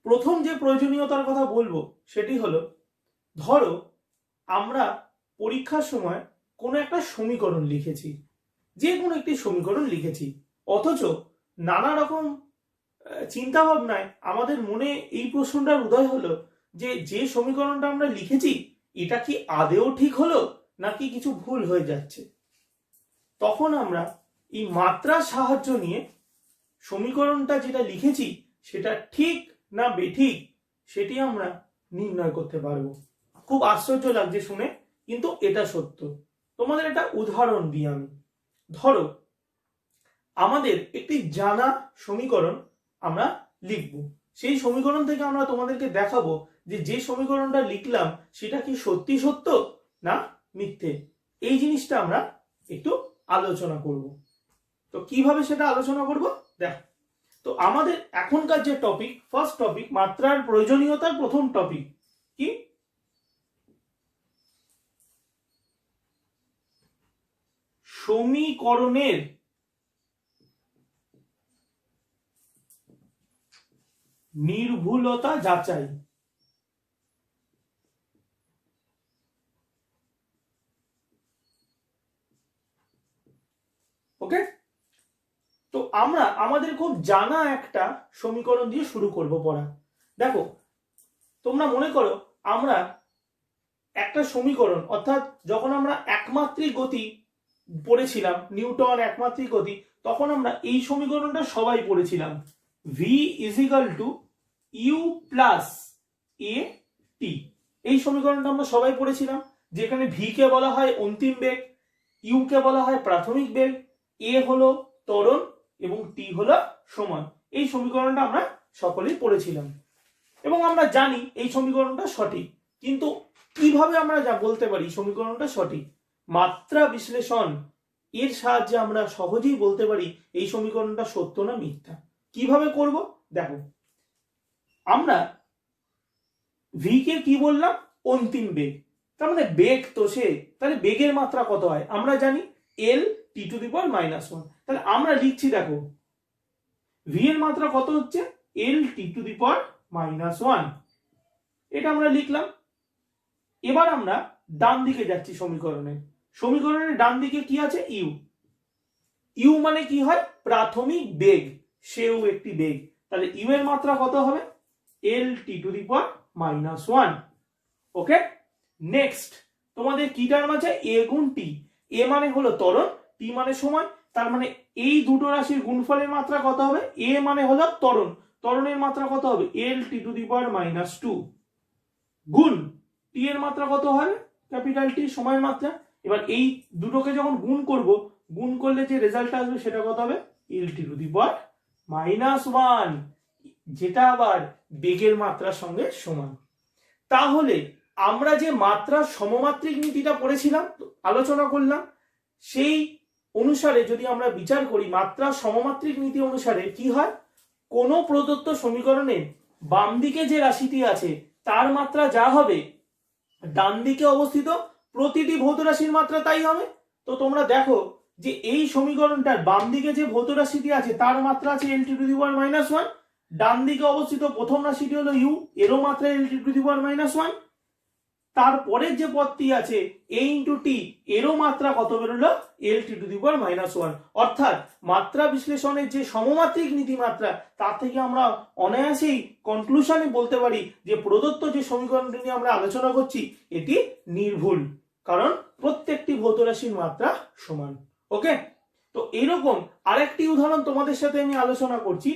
প্রথম যে প্রয়োজনীয়তার কথা বলবো সেটি হলো, ধরো আমরা পরীক্ষার সময় কোনো একটা সমীকরণ লিখেছি, যে কোনো একটি সমীকরণ লিখেছি, অথচ নানা রকম চিন্তা ভাবনায় আমাদের মনে এই প্রশ্নটার উদয় হলো যে যে সমীকরণটা আমরা লিখেছি এটা কি আদেও ঠিক হলো নাকি কিছু ভুল হয়ে যাচ্ছে। তখন আমরা এই মাত্রার সাহায্য নিয়ে সমীকরণটা যেটা লিখেছি সেটা ঠিক না বেঠিক সেটি আমরা নির্ণয় করতে পারবো। খুব আশ্চর্য লাগছে শুনে, কিন্তু এটা সত্য। তোমাদের একটা উদাহরণ দিই আমি। ধরো আমাদের একটি জানা সমীকরণ আমরা লিখব, সেই সমীকরণ থেকে আমরা তোমাদেরকে দেখাবো যে যে সমীকরণটা লিখলাম সেটা কি সত্যি সত্য না মিথ্যে। এই জিনিসটা আমরা একটু আলোচনা করব। তো কিভাবে সেটা আলোচনা করব দেখো। তো আমাদের এখনকার যে টপিক, ফার্স্ট টপিক, মাত্রার প্রয়োজনীয়তার প্রথম টপিক কি, সমীকরণের নির্ভুলতা যাচাই। ওকে, তো আমরা আমাদের খুব জানা একটা সমীকরণ দিয়ে শুরু করব পড়া। দেখো তোমরা মনে করো আমরা একটা সমীকরণ, অর্থাৎ যখন আমরা একমাত্রিক গতি পড়েছিলাম, নিউটন একমাত্রিক গতি, তখন আমরা এই সমীকরণটা সবাই পড়েছিলাম, v = u + at। এই সমীকরণটা আমরা সবাই পড়েছিলাম, যেখানে v কে বলা হয় অন্তিম বেগ, u কে বলা হয় প্রাথমিক বেগ, a হলো ত্বরণ এবং t হলো সময়। এই সমীকরণটা আমরা সকলেই পড়েছিলাম এবং আমরা জানি এই সমীকরণটা সঠিক। কিন্তু কিভাবে আমরা যা বলতে পারি সমীকরণটা সঠিক? মাত্রা বিশ্লেষণ এর সাহায্যে আমরা সহজেই বলতে পারি এই সমীকরণটা সত্য না মিথ্যা। কিভাবে করব দেখো, আমরা v কে কি বললাম, অন্তিম বেগ, তার মানে বেগ তো সে, তাহলে বেগের মাত্রা কত হয় আমরা জানি, l t⁻⁻1। তাহলে আমরা লিখছি দেখো v এর মাত্রা কত হচ্ছে, l t⁻⁻1, এটা আমরা লিখলাম। এবার আমরা ডান দিকে যাচ্ছি সমীকরণের ডান দিকে কি আছে, u মানে কি হয়, প্রাথমিক বেগ, সেও একটি বেগ, তাহলে u এর মাত্রা কত হবে, l t⁻⁻1। ওকে, নেক্সট তোমাদের কি টার্ম আছে, a গুণ t। a মানে হলো ত্বরণ, t মানে সময়, তার মানে এই দুটো রাশির গুণফলের মাত্রা কত হবে, a মানে হলো ত্বরণ, ত্বরণের মাত্রা কত হবে, l t⁻⁻2 গুণ t এর মাত্রা কত হবে, ক্যাপিটাল T, সময়ের মাত্রা। এবার এই দুটোকে যখন গুণ করলে যে রেজাল্ট আসবে সেটা কত হবে, l t⁻⁻1, যেটা আবার বেগের মাত্রার সঙ্গে সমান। তাহলে আমরা যে মাত্রার সমমাত্রিক নীতিটা পড়েছিলাম, আলোচনা করলাম, সেই অনুসারে যদি আমরা বিচার করি, মাত্রার সমমাত্রিক নীতি অনুসারে কি হয়, কোন প্রদত্ত সমীকরণে বাম দিকে যে রাশিটি আছে তার মাত্রা যা হবে, ডান দিকে অবস্থিত প্রতিটি ভৌত রাশির মাত্রা তাই হবে। তো তোমরা দেখো যে এই সমীকরণটার বাম দিকে যে ভৌত রাশিটি আছে তার মাত্রা আছে l t⁻⁻1, ডান দিকে অবস্থিত প্রথম রাশিটি হলো u, এরও মাত্রা l t⁻⁻1, তারপরের যে পদটি আছে a × t, এরও মাত্রা কত বেরোলো, l t⁻⁻1। অর্থাৎ মাত্রা বিশ্লেষণের যে সমমাত্রিক নীতিমাত্রা, তার থেকে আমরা অনায়াসেই কনক্লুশনে বলতে পারি যে প্রদত্ত যে সমীকরণটি নিয়ে আমরা আলোচনা করছি এটি নির্ভুল, কারণ প্রত্যেকটি ভৌত রাশির মাত্রা সমান। ওকে, তো এইরকম আরেকটি উদাহরণ তোমাদের সাথে আমি আলোচনা করছি।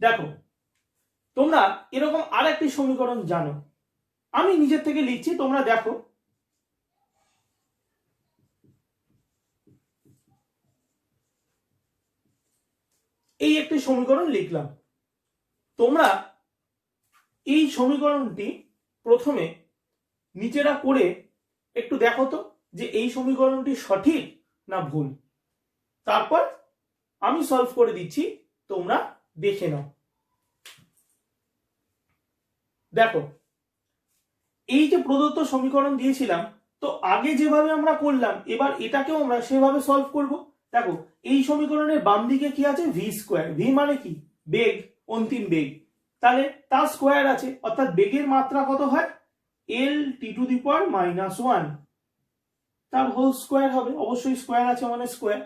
দেখো তোমরা এরকম আরেকটি সমীকরণ জানো, আমি নিজের থেকে লিখছি, তোমরা দেখো এই একটি সমীকরণ লিখলাম। তোমরা এই সমীকরণটি প্রথমে নিজেরা করে একটু দেখো তো যে এই সমীকরণটি সঠিক না ভুল। তারপর আমি সলভ করে দিচ্ছি, তোমরা দেখে নাও। দেখো, এই যে প্রদত্ত সমীকরণ দিয়েছিলাম, তো আগে যেভাবে আমরা করলাম এবার এটাকেও আমরা সেভাবে সলভ করব। দেখো, এই সমীকরণের বাম দিকে কি আছে? V square. ভি মানে কি? বেগ, অন্তিম বেগ। তাহলে তার স্কোয়ার আছে, অর্থাৎ বেগের মাত্রা কত হয়? এল টি টু দি পাওয়ার -1, তার হোল স্কোয়ার হবে। অবশ্যই স্কোয়ার আছে মানে স্কোয়ার।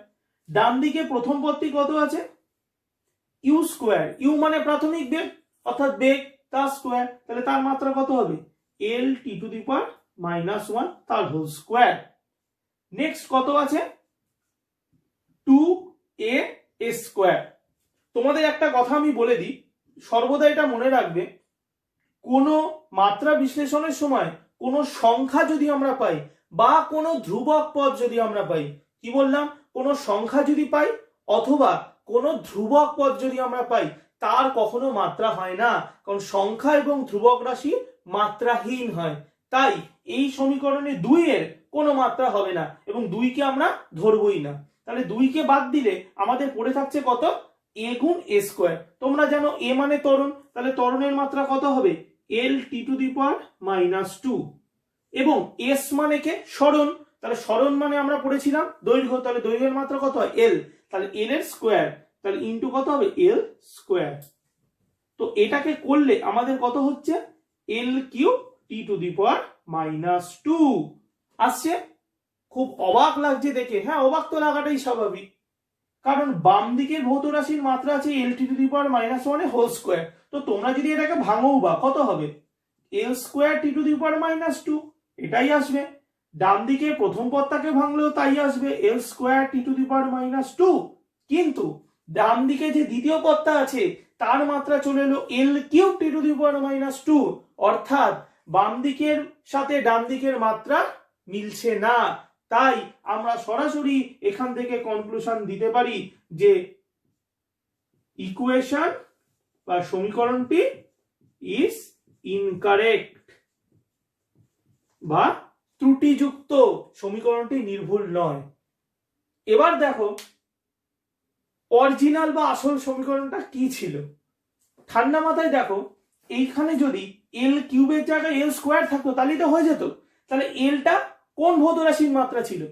ডান দিকে প্রথম পদটি কত আছে? You square. ইউ মানে প্রাথমিক বেগ, অর্থাৎ বেগ, তার স্কোয়ার। তাহলে তার মাত্রা কত হবে? এল টি টু দি পাওয়ার -1, তার হোল স্কোয়ার। নেক্সট কত আছে? 2a square. তোমাদের একটা কথা আমি বলে দিই, সর্বদা এটা মনে রাখবে, কোনো মাত্রা বিশ্লেষণের সময় কোনো সংখ্যা যদি আমরা পাই বা কোনো ধ্রুবক পদ যদি আমরা পাই, কি বললাম? কোনো সংখ্যা যদি পাই অথবা কোনো ধ্রুবক পদ যদি আমরা পাই, তার কখনো মাত্রা হয় না, কারণ সংখ্যা এবং ধ্রুবক রাশি মাত্রাহীন হয়। তাই এই সমীকরণে 2 এর কোনো মাত্রা হবে না এবং 2 কে আমরা ধরবই না। তাহলে 2 কে বাদ দিলে আমাদের পড়ে থাকছে কত? a গুণ a স্কোয়ার। তোমরা জানো a মানে ত্বরণ, তাহলে ত্বরণের মাত্রা কত হবে? এল টি টু দি পাওয়ার -2। এবং s মানে কে? সরণ। তাহলে সরণ মানে আমরা পড়েছিলাম দৈর্ঘ্য, তাহলে দৈর্ঘ্যের মাত্রা কত হয়? এল। তাহলে এল এর স্কোয়ার, তাহলে ইনটু কত হবে? এল স্কোয়ার। তো এটাকে করলে আমাদের কত হচ্ছে? এল cube T to the power -2 আসছে। খুব অবাক লাগছে দেখে। হ্যাঁ, অবাক তো লাগাটাই স্বাভাবিক, কারণ বাম দিকের ভৌত রাশির মাত্রা আছে L T to the power -1 whole square. তো তোমরা যদি এটাকে ভাঙো বা কত হবে? এল square T to the power -2, এটাই আসবে। ডান দিকে প্রথম পদটাকে ভাঙলেও তাই আসবে, এল square T to the power -2। কিন্তু ডান দিকে যে দ্বিতীয় পদটা আছে তার মাত্রা চলে এলো এল cube T to the power -2, অর্থাৎ বাম দিকের সাথে ডান দিকের মাত্রা মিলছে না। তাই আমরা সরাসরি এখান থেকে কনক্লুশন দিতে পারি যে ইকুয়েশন বা সমীকরণটি ইজ ইনকারেক্ট বা ত্রুটিযুক্ত, সমীকরণটি নির্ভুল নয়। এবার দেখো অরিজিনাল বা আসল সমীকরণটা কি ছিল। ঠান্ডা মাথায় দেখো, এইখানে যদি এল কিউবের জায়গায় এল স্কোয়ার থাকতো তাহলে তো হয়ে যেত। তাহলে এলটা কোন ভৌত রাশির মাত্রা ছিল?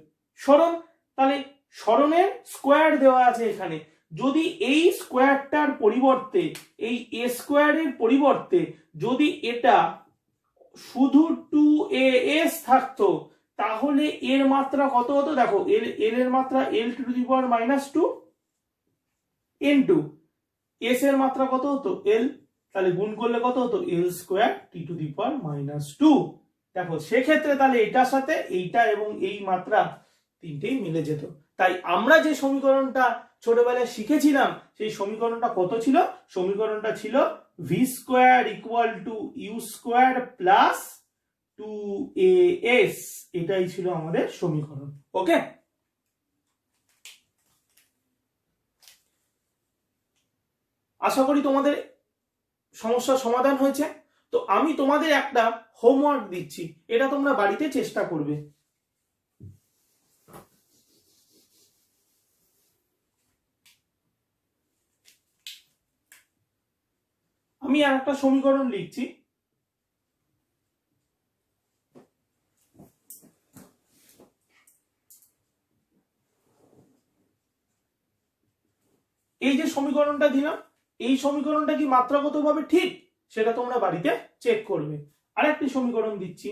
সরণ। তাহলে সরণের স্কোয়ার দেওয়া আছে এখানে। যদি এই স্কোয়ারটার পরিবর্তে, এই এ স্কোয়ারের পরিবর্তে যদি এটা শুধু 2as থাকতো তাহলে এর মাত্রা কত হতো? দেখো, এল এর মাত্রা L to the power -2 into S এর মাত্রা কত হতো? এল। তাহলে গুণ করলে কত হতো? এল square T to the power -2। দেখো, সেক্ষেত্রে তাহলে এটার সাথে এইটা এবং এই মাত্রা তিনটেই মিলে যেত। তাই আমরা যে সমীকরণটা ছোটবেলায় শিখেছিলাম সেই সমীকরণটা কত ছিল? সমীকরণটা ছিল v square equal to u square plus 2as। এটাই ছিল আমাদের সমীকরণ। ওকে, আশা করি তোমাদের সমস্যার সমাধান হয়েছে। তো আমি তোমাদের একটা হোমওয়ার্ক দিচ্ছি, এটা তোমরা বাড়িতে চেষ্টা করবে। আমি আর একটা সমীকরণ লিখছি। এই যে সমীকরণটা দিলাম, এই সমীকরণটা কি মাত্রাগতভাবে ঠিক সেটা তোমরা বাড়িতে চেক করবে। আরেকটি সমীকরণ দিচ্ছি।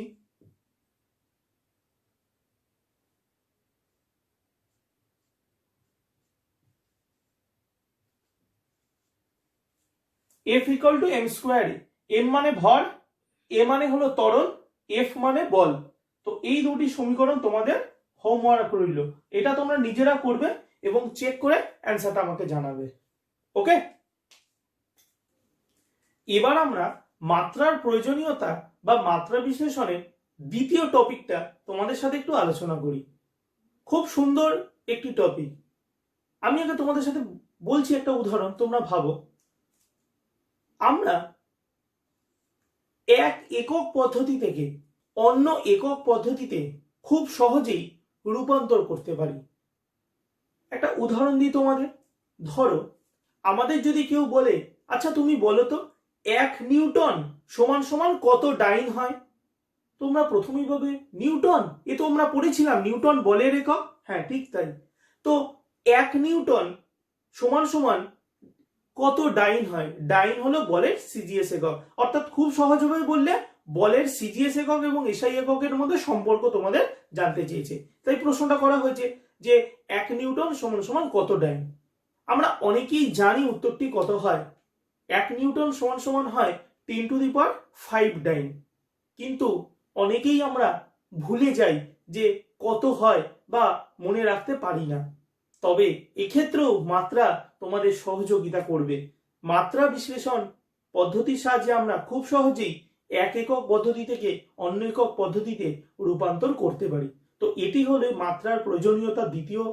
F equal to m square. M মানে ভর, এ মানে হলো ত্বরণ, এফ মানে বল। তো এই দুটি সমীকরণ তোমাদের হোমওয়ার্ক রইল, এটা তোমরা নিজেরা করবে এবং চেক করে অ্যান্সারটা আমাকে জানাবে। ওকে, এবার আমরা মাত্রার প্রয়োজনীয়তা বা মাত্রা বিশ্লেষণের দ্বিতীয় টপিকটা তোমাদের সাথে একটু আলোচনা করি। খুব সুন্দর একটি টপিক। আমি আগে তোমাদের সাথে বলছি একটা উদাহরণ, তোমরা ভাবো আমরা এক একক পদ্ধতি থেকে অন্য একক পদ্ধতিতে খুব সহজেই রূপান্তর করতে পারি। একটা উদাহরণ দিই তোমাদের। ধরো আমাদের যদি কেউ বলে, আচ্ছা তুমি বলো তো 1 নিউটন সমান সমান কত ডাইন হয়? তোমরা প্রথমেই ভাবে নিউটন, এ তো আমরা পড়েছিলাম নিউটন বলের একক। হ্যাঁ ঠিক তাই। তো 1 নিউটন সমান সমান কত ডাইন হয়? ডাইন হলো বলের সিজিএস একক। অর্থাৎ খুব সহজভাবে বললে বলের সিজিএস একক এবং এসআই এককের মধ্যে সম্পর্ক তোমাদের জানতে চেয়েছে, তাই প্রশ্নটা করা হয়েছে যে 1 নিউটন সমান সমান কত ডাইন। আমরা অনেকেই জানি উত্তরটি কত হয়। 1 নিউটন সমান সমান হয় 10⁵ ডাইন। কিন্তু অনেকেই আমরা ভুলে যাই যে কত হয় বা মনে রাখতে পারি না। তবে এক্ষেত্রেও মাত্রা তোমাদের সহযোগিতা করবে। মাত্রা বিশ্লেষণ পদ্ধতির সাহায্যে আমরা খুব সহজেই এক একক পদ্ধতি থেকে অন্য একক পদ্ধতিতে রূপান্তর করতে পারি। তো এটি হলো মাত্রার প্রয়োজনীয়তা দ্বিতীয়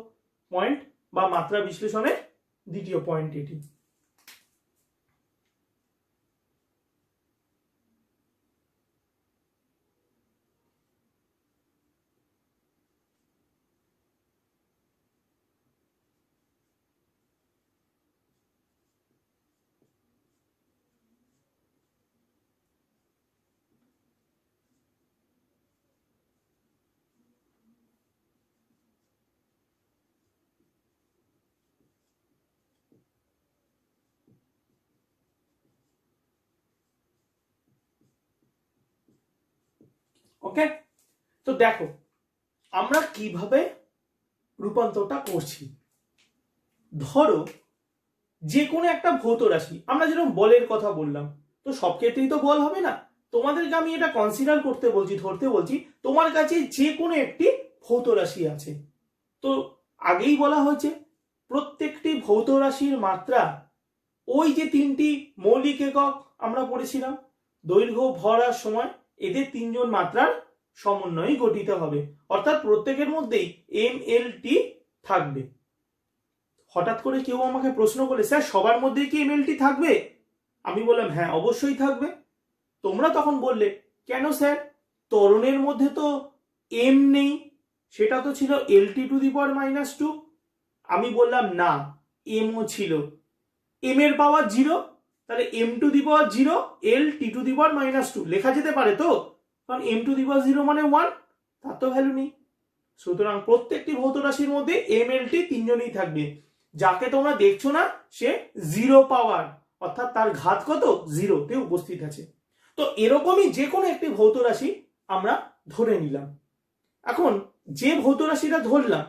পয়েন্ট বা মাত্রা বিশ্লেষণের দ্বিতীয় পয়েন্ট এটি। ওকে, তো দেখো আমরা কিভাবে রূপান্তরটা করছি। ধরো যে কোনো একটা ভৌত রাশি, আমরা যেরকম বলের কথা বললাম, তো সব ক্ষেত্রেই তো বল হবে না। তোমাদেরকে আমি এটা কনসিডার করতে বলছি, ধরতে বলছি তোমার কাছে যে কোনো একটি ভৌত রাশি আছে। তো আগেই বলা হয়েছে প্রত্যেকটি ভৌত রাশির মাত্রা ওই যে 3টি মৌলিক একক আমরা পড়েছিলাম, দৈর্ঘ্য, ভর আর সময়, এদের 3জন মাত্রার সমন্বয়ে গঠিত হবে। অর্থাৎ প্রত্যেকের মধ্যেই এমএলটি থাকবে। হঠাৎ করে কেউ আমাকে প্রশ্ন করলে, স্যার সবার মধ্যেই কি এমএলটি থাকবে? আমি বললাম হ্যাঁ অবশ্যই থাকবে। তোমরা তখন বললে কেন স্যার, ত্বরণের মধ্যে তো এম নেই, সেটা তো ছিল LT⁻²। আমি বললাম না, এমও ছিল। এম এর পাওয়ার 0, তাহলে M⁻0 LT⁻² লেখা যেতে পারে তো, কারণ M⁻0 মানে 1, তার তো ভ্যালু নেই। সুতরাং প্রত্যেকটি ভৌত রাশির মধ্যে এমএলটি 3জনই থাকবে। যাকে তোমরা দেখছো না সে 0 পাওয়ার, অর্থাৎ তার ঘাত কত, 0তে উপস্থিত আছে। তো এরকমই যে কোনো একটি ভৌত রাশি আমরা ধরে নিলাম। এখন যে ভৌত রাশিটা ধরলাম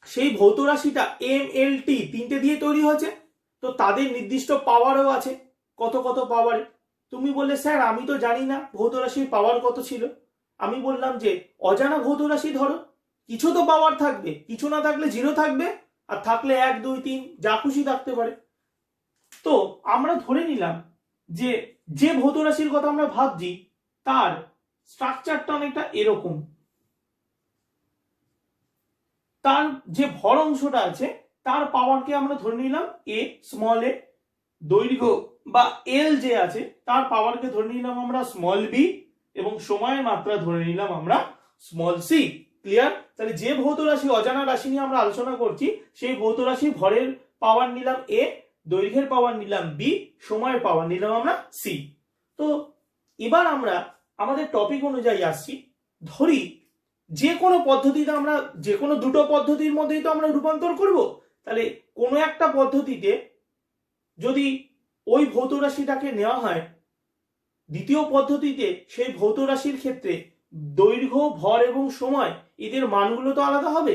সেই ভৌত রাশিটা এমএলটি 3টে দিয়ে তৈরি হয়েছে। তো তাদের নির্দিষ্ট পাওয়ারও আছে। কত কত পাওয়ারে? তুমি বললে স্যার আমি তো জানি না ভৌত রাশির পাওয়ার কত ছিল। আমি বললাম যে অজানা ভৌত রাশি ধরো, কিছু তো পাওয়ার থাকবে, কিছু না থাকলে 0 থাকবে, আর থাকলে 1 2 3 যা খুশি থাকতে পারে। তো আমরা ধরে নিলাম যে যে ভৌত রাশির কথা আমরা ভাবছি তার স্ট্রাকচারটা অনেকটা এরকম। তার যে ভর অংশটা আছে তার পাওয়ারকে আমরা ধরে নিলাম এ, স্মল এ। দৈর্ঘ্য বা এল যে আছে তার পাওয়ারকে ধরে নিলাম আমরা স্মল বি, এবং সময়ের মাত্রা ধরে নিলাম আমরা স্মল সি। ক্লিয়ার? তাহলে যে ভৌত রাশি, অজানা রাশি নিয়ে আমরা আলোচনা করছি, সেই ভৌত রাশি ভরের পাওয়ার নিলাম এ, দৈর্ঘ্যের পাওয়ার নিলাম বি, সময়ের পাওয়ার নিলাম আমরা সি। তো এবার আমরা আমাদের টপিক অনুযায়ী আসছি। ধরি যে কোনো পদ্ধতিতে আমরা, যে কোনো দুটো পদ্ধতির মধ্যেই তো আমরা রূপান্তর করব। তাহলে কোনো একটা পদ্ধতিতে যদি ওই ভৌত রাশিটাকে নেওয়া হয়, দ্বিতীয় পদ্ধতিতে সেই ভৌত রাশির ক্ষেত্রে দৈর্ঘ্য, ভর এবং সময় এদের মানগুলো তো আলাদা হবে।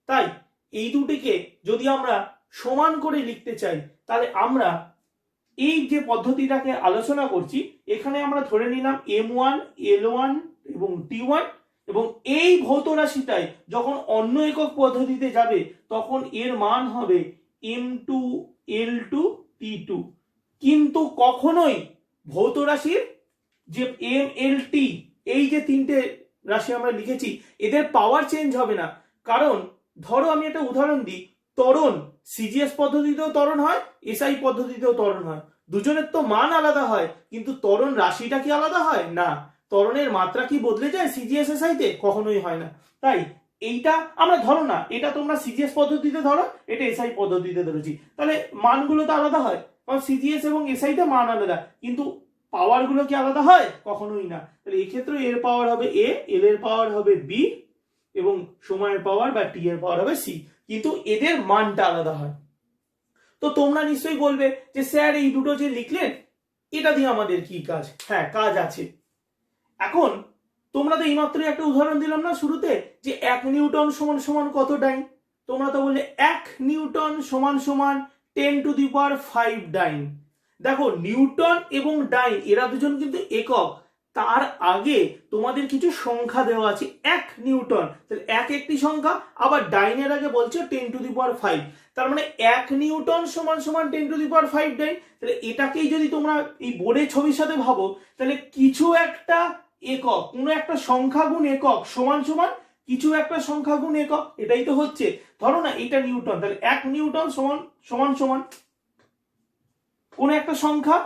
তাই এই দুটিকে যদি আমরা সমান করে লিখতে চাই, তাহলে আমরা এই যে পদ্ধতিটাকে আলোচনা করছি এখানে আমরা ধরে নিলাম M1, L1 এবং T1, এবং এই ভৌত রাশিটাই যখন অন্য একক পদ্ধতিতে যাবে তখন এর মান হবে M2, L2, T2। কিন্তু কখনোই ভৌত রাশির যে MLT, এই যে 3টে রাশি আমরা লিখেছি, এদের পাওয়ার চেঞ্জ হবে না। কারণ ধরো আমি একটা উদাহরণ দিই, ত্বরণ সিজিএস পদ্ধতিতেও ত্বরণ হয়, এসআই পদ্ধতিতেও ত্বরণ হয়, দুজনের তো মান আলাদা হয়, কিন্তু ত্বরণ রাশিটা কি আলাদা হয় না, ত্বরণের মাত্রা কি বদলে যায় সিজিএস এসআই তে? কখনোই হয় না। তাই এইটা আমরা ধরো না, এটা তোমরা সিজিএস পদ্ধতিতে ধরো, এটা এসআই পদ্ধতিতে ধরেছি, তাহলে মানগুলো তো আলাদা হয়, কারণ সিজিএস এবং এসআই তে মান আলাদা, কিন্তু পাওয়ার গুলো কি আলাদা হয়? কখনোই না। তাহলে এক্ষেত্রে এর পাওয়ার হবে এ, এল এর পাওয়ার হবে বি, এবং সময়ের পাওয়ার বা টি এর পাওয়ার হবে সি, কিন্তু এদের মানটা আলাদা হয়। তো তোমরা নিশ্চয়ই বলবে যে স্যার এই দুটো যে লিখলেন এটা দিয়ে আমাদের কি কাজ? হ্যাঁ, কাজ আছে। এখন তোমরা তো এইমাত্রই একটা উদাহরণ দিলাম না শুরুতে, যে 1 নিউটন সমান সমান কত ডাইন? তোমরা তো বললে 1 নিউটন সমান সমান 10⁵ ডাইন। দেখো, নিউটন এবং ডাইন এরা দুজন কিন্তু একক। তার আগে তোমাদের কিছু সংখ্যা দেওয়া আছে। 1 নিউটন, তাহলে 1 একটি সংখ্যা, আবার ডাইনের আগে বলছে 10⁵। তার মানে 1 নিউটন সমান সমান 10⁵ ডাইন। তাহলে এটাকেই যদি তোমরা এই বোর্ডের ছবির সাথে ভাবো, তাহলে কিছু একটা একক, কোনো একটা সংখ্যা গুণ একক সমান সমান কিছু একটা সংখ্যা গুণ একক, এটাই তো হচ্ছে। ধরো না এটা নিউটন, তাহলে 1 নিউটন সমান সমান সমান কোন একটা সংখ্যা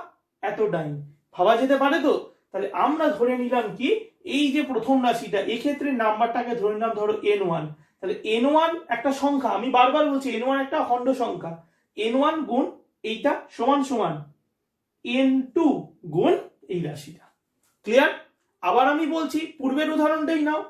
এত ডাইন। ভাবা যেতে পারে তো? তাহলে আমরা ধরে নিলাম কি, এই যে প্রথম রাশিটা, এক্ষেত্রে নাম্বারটাকে ধরে নিলাম ধরো n1। তাহলে n1 একটা সংখ্যা, আমি বারবার বলছি n1 একটা খণ্ড সংখ্যা, n1 গুণ এইটা সমান সমান n2 গুণ এই রাশিটা। ক্লিয়ার? আবার আমি বলছি, পূর্বের উদাহরণটাই নাও,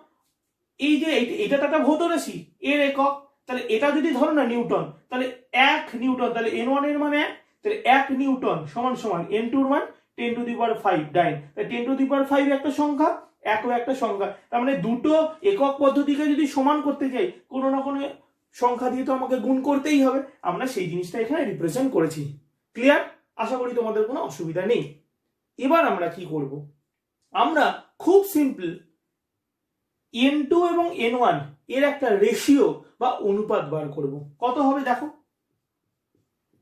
এই যে এটা তো একটা ভৌত রাশি, এর একক, তাহলে এটা যদি ধরো না নিউটন, তাহলে 1 নিউটন, তাহলে n1 এর মানে 1, তাহলে 1 নিউটন সমান সমান n2 এর মান 10⁵ ডাইন। তাহলে 10⁵ একটা সংখ্যা, 1ও একটা সংখ্যা, তার মানে দুটো একক পদ্ধতিকে যদি সমান করতে চাই, কোনো না কোনো সংখ্যা দিয়ে তো আমাকে গুণ করতেই হবে। আমরা সেই জিনিসটা এখানে রিপ্রেজেন্ট করেছি। ক্লিয়ার? আশা করি তোমাদের কোনো অসুবিধা নেই। এবার আমরা কি করব? আমরা খুব সিম্পল n2 এবং n1 এর একটা রেশিও বা অনুপাত বার করব। কত হবে দেখো,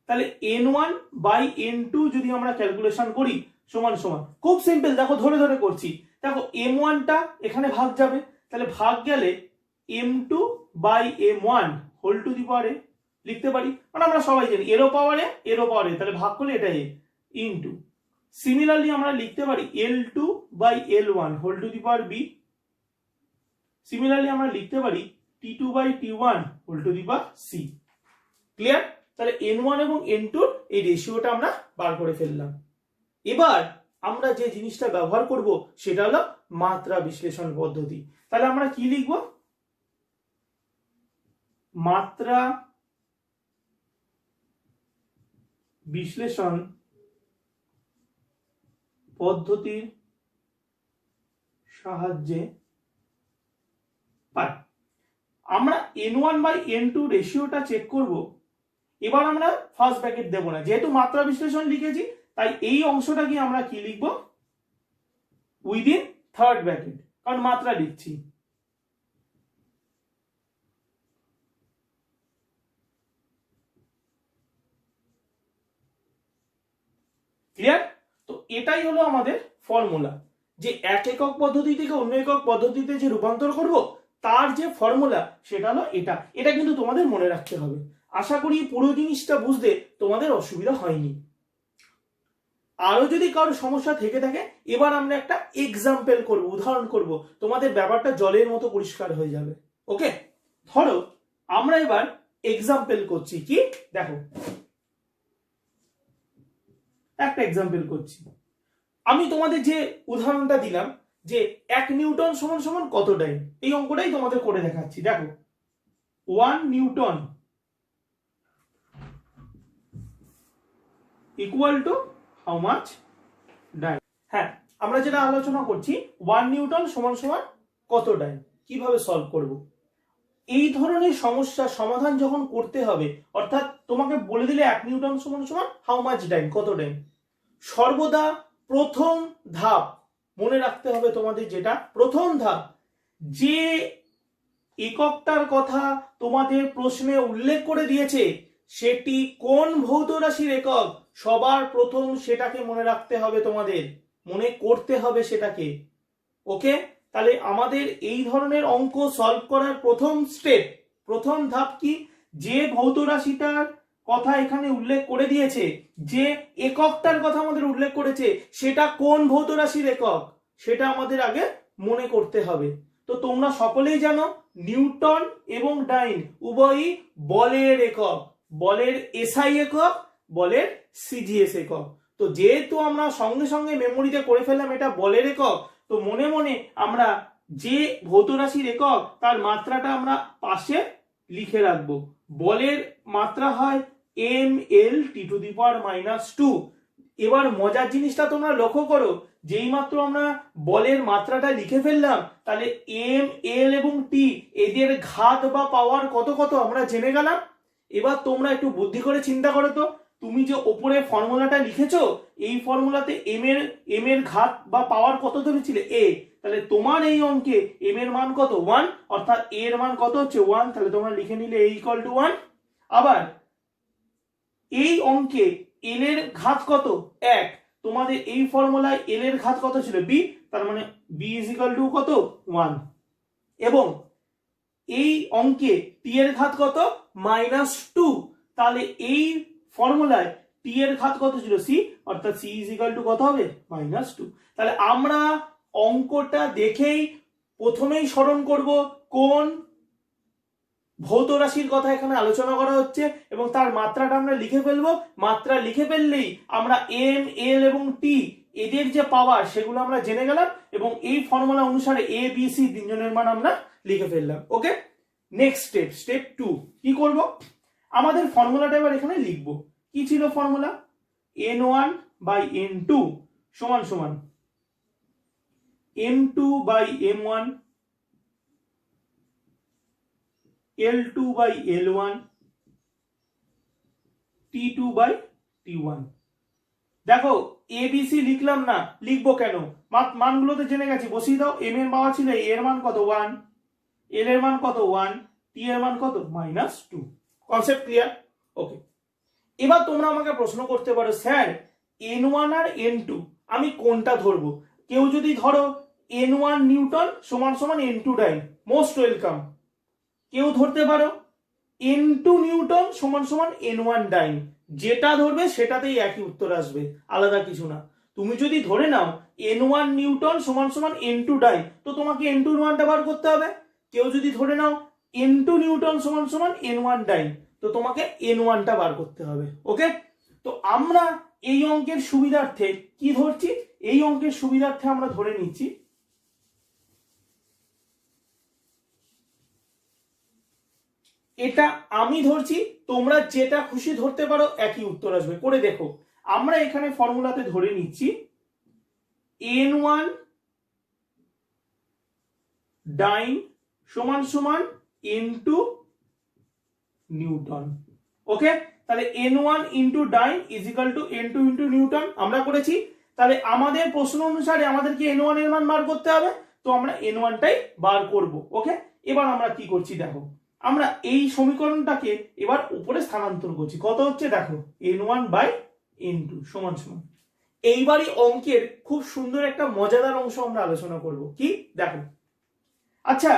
তাহলে n1 বাই n2 যদি আমরা ক্যালকুলেশন করি সমান সমান, খুব সিম্পল, দেখো ধরে ধরে করছি, দেখো m1 টা এখানে ভাগ যাবে, তাহলে ভাগ গেলে m2 by m1 whole to the power এ লিখতে পারি, মানে আমরা সবাই জানি এরও পাওয়ার এ এরও পাওয়ার এ, তাহলে ভাগ করলে এটা এ ইনটু, সিমিলারলি আমরা লিখতে পারি l2 by l1 whole to the power b, similarly আমরা লিখতে পারি t2 by t1 whole to the power c. Clear? তাহলে n1 এবং n2 এই রেশিওটা আমরা বার করে ফেললাম। এবার আমরা যে জিনিসটা ব্যবহার করব সেটা হলো মাত্রা বিশ্লেষণ পদ্ধতি। তাহলে আমরা কি লিখব? মাত্রা বিশ্লেষণ পদ্ধতির সাহায্যে পাই। আমরা n1 বাই n2 রেশিওটা চেক করব। এবার আমরা ফার্স্ট ব্র্যাকেট দেব না, যেহেতু মাত্রা বিশ্লেষণ লিখেছি, তাই এই অংশটাকে আমরা কি লিখব? উইদিন থার্ড ব্র্যাকেট, কারণ মাত্রা লিখছি। ক্লিয়ার? তো এটাই হলো আমাদের ফর্মুলা, যে এক একক পদ্ধতি থেকে অন্য একক পদ্ধতিতে যে রূপান্তর করব তার যে ফর্মুলা সেটা হলো এটা। এটা কিন্তু তোমাদের মনে রাখতে হবে। আশা করি পুরো জিনিসটা বুঝতে তোমাদের অসুবিধা হয়নি। আরো যদি কারো সমস্যা থেকে থাকে, এবার আমরা একটা এক্সাম্পল করব, উদাহরণ করব, তোমাদের ব্যাপারটা জলের মতো পরিষ্কার হয়ে যাবে। ওকে, ধরো আমরা এবার এক্সাম্পল করছি, কি দেখো একটা এক্সাম্পল করছি। আমি তোমাদের যে উদাহরণটা দিলাম যে 1 নিউটন সমান সমান কত ডাইন, এই অঙ্কটাই তোমাদের করে দেখাচ্ছি। দেখো 1 newton equal to how much dyne. হ্যাঁ, আমরা যেটা আলোচনা করছি 1 নিউটন সমান সমান কত ডাইন, কিভাবে সলভ করব। এই ধরনের সমস্যার সমাধান যখন করতে হবে, অর্থাৎ তোমাকে বলে দিলে 1 নিউটন সমান সমান হাউ মাচ ডাইন, কত ডাইন, সর্বদা প্রথম ধাপ মনে রাখতে হবে তোমাদের, যেটা প্রথম ধাপ, যে এককটার কথা তোমাদের প্রশ্নে উল্লেখ করে দিয়েছে সেটি কোন ভৌত রাশির একক, সবার প্রথম সেটাকে মনে রাখতে হবে, তোমাদের মনে করতে হবে সেটাকে। ওকে, তাহলে আমাদের এই ধরনের অঙ্ক সলভ করার প্রথম স্টেপ, প্রথম ধাপ কি, যে ভৌত রাশিটার কথা এখানে উল্লেখ করে দিয়েছে, যে এককটার কথা আমাদের উল্লেখ করেছে, সেটা কোন ভৌত রাশির একক সেটা আমাদের আগে মনে করতে হবে। তো তোমরা সকলেই জানো নিউটন এবং ডাইন উভয়ই বলের একক, বলের এসআই একক, বলের সিজিএস একক। তো যেহেতু আমরা সঙ্গে সঙ্গে মেমোরিতে করে ফেললাম এটা বলের একক, তো মনে মনে আমরা যে ভৌত রাশির একক তার মাত্রাটা আমরা পাশে লিখে রাখবো। বলের মাত্রা হয় mL(10⁻²). এবার মজার জিনিসটা তোমরা লক্ষ্য করো, যেই মাত্র আমরা বলের মাত্রাটা লিখে ফেললাম, তাহলে এম, এল এবং টি এদের ঘাত বা পাওয়ার কত কত আমরা জেনে গেলাম। এবার তোমরা একটু বুদ্ধি করে চিন্তা করো তো, তুমি যে ওপরে ফর্মুলাটা লিখেছো, এই ফর্মুলাতে এম এর ঘাত বা পাওয়ার কত ধরেছিলে এ, তাহলে তোমার এই অঙ্কে এম এর মান কত 1, অর্থাৎ এ এর মান কত হচ্ছে 1, তাহলে তোমরা লিখে নিলে a = 1। আবার এই অঙ্কে এল এর ঘাত কত 1, তোমাদের এই ফর্মুলায় এল এর ঘাত কত ছিল b, তার মানে b = কত 1। এবং এই অঙ্কে টি এর ঘাত কত -2, তাহলে এই ফর্মুলায় টি এর ঘাত কত ছিল c, অর্থাৎ c = কত হবে -2। তাহলে আমরা অঙ্কটা দেখেই প্রথমেই স্মরণ করব কোন ভৌত রাশির কথা এখানে আলোচনা করা হচ্ছে এবং তার মাত্রাটা আমরা লিখে ফেলবো। মাত্রা লিখে ফেললেই আমরা এম, এল এবং টি এদের যে পাওয়ার সেগুলো আমরা জেনে গেলাম এবং এই ফর্মুলা অনুসারে এ, বি, সি তিনজনের মান আমরা লিখে ফেললাম। ওকে, নেক্সট স্টেপ 2 কি করব, আমাদের ফর্মুলাটা এবার এখানে লিখব। কি ছিল formula? n1/n2 = m2/m1 L2/L1 T2/T1। দেখো ABC লিখলাম না, লিখবো কেন? মানগুলো তো জেনে গেছি, বসিয়ে দাও। m এর পাওয়ার ছিল, এর মান কত 1, l এর মান কত 1, t এর মান কত -2। Concept clear? ওকে, এবার তোমরা আমাকে প্রশ্ন করতে পারো, স্যার n1 আর n2 আমি কোনটা ধরবো? কেউ যদি ধরো n1 নিউটন = n2 ডাইন, মোস্ট ওয়েলকাম। কেউ ধরতে পারো n2 নিউটন = n1 ডাইন, যেটা ধরবে সেটাতেই একই উত্তর আসবে, আলাদা কিছু না। তুমি যদি ধরে নাও n1 নিউটন = n2 ডাইন, তো তোমাকে n2 এর মানটা বার করতে হবে। কেউ যদি ধরে নাও n2 নিউটন = n1 ডাইন, তো তোমাকে n1 টা বার করতে হবে। ওকে, তো আমরা এই অঙ্কের সুবিধার্থে কি ধরছি? এই অঙ্কের সুবিধার্থে আমরা ধরে নিচ্ছি এটা আমি ধরছি, তোমরা যেটা খুশি ধরতে পারো, একই উত্তর আসবে। করে দেখো, আমরা এখানে ফর্মুলাতে ধরে নিচ্ছি n1 ডাইন = n2 নিউটন। ওকে, তাহলে n1 * ডাইন = n2 * নিউটন আমরা করেছি। তাহলে আমাদের প্রশ্ন অনুসারে আমাদেরকে n1 এর মান বার করতে হবে, তো আমরা n1 টাই বার করব। ওকে, এবার আমরা কি করছি দেখো, আমরা এই সমীকরণটাকে এবার উপরে স্থানান্তর করছি। কত হচ্ছে দেখো, n1/n2 = এইবারই অঙ্কের খুব সুন্দর একটা মজাদার অংশ আমরা আলোচনা করব। কি দেখো, আচ্ছা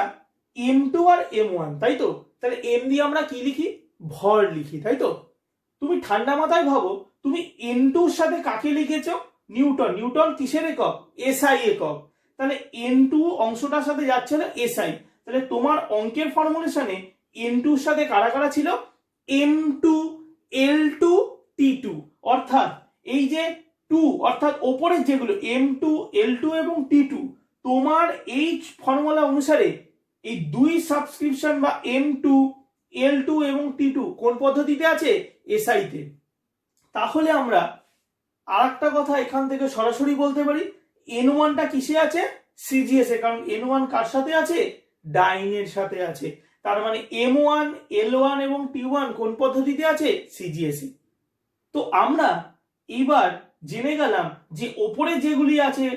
m2 আর m1 তাই তো, তাহলে m দিয়ে আমরা কি লিখি? ভর লিখি, তাই তো। তুমি ঠান্ডা মাথায় ভাবো, তুমি n2 এর সাথে কাকে লিখেছো? নিউটন। নিউটন কিসের একক? এসআই একক। তাহলে n2 অংশটার সাথে যাচ্ছে না এসআই, তাহলে তোমার অঙ্কের ফর্মুলেশনে n2 এর সাথে কারা কারা ছিল? m2, l2, t2। অর্থাৎ এই যে 2, অর্থাৎ ওপরের যেগুলো m2, l2 এবং t2, তোমার এই ফর্মুলা অনুসারে এই দুই সাবস্ক্রিপশন বা m2, l2 এবং t2 কোন পদ্ধতিতে আছে? এসআই তে। তাহলে আমরা আরেকটা কথা এখান থেকে সরাসরি বলতে পারি, n1 টা কিসে আছে? সিজিএস এ, কারণ n1 কার সাথে আছে? ডাইনের সাথে আছে। তার মানে m1, l1 এবং t1 কোন পদ্ধতিতে আছে? সিজিএস এ। তো আমরা এবার জেনে গেলাম যে ওপরে যেগুলি আছে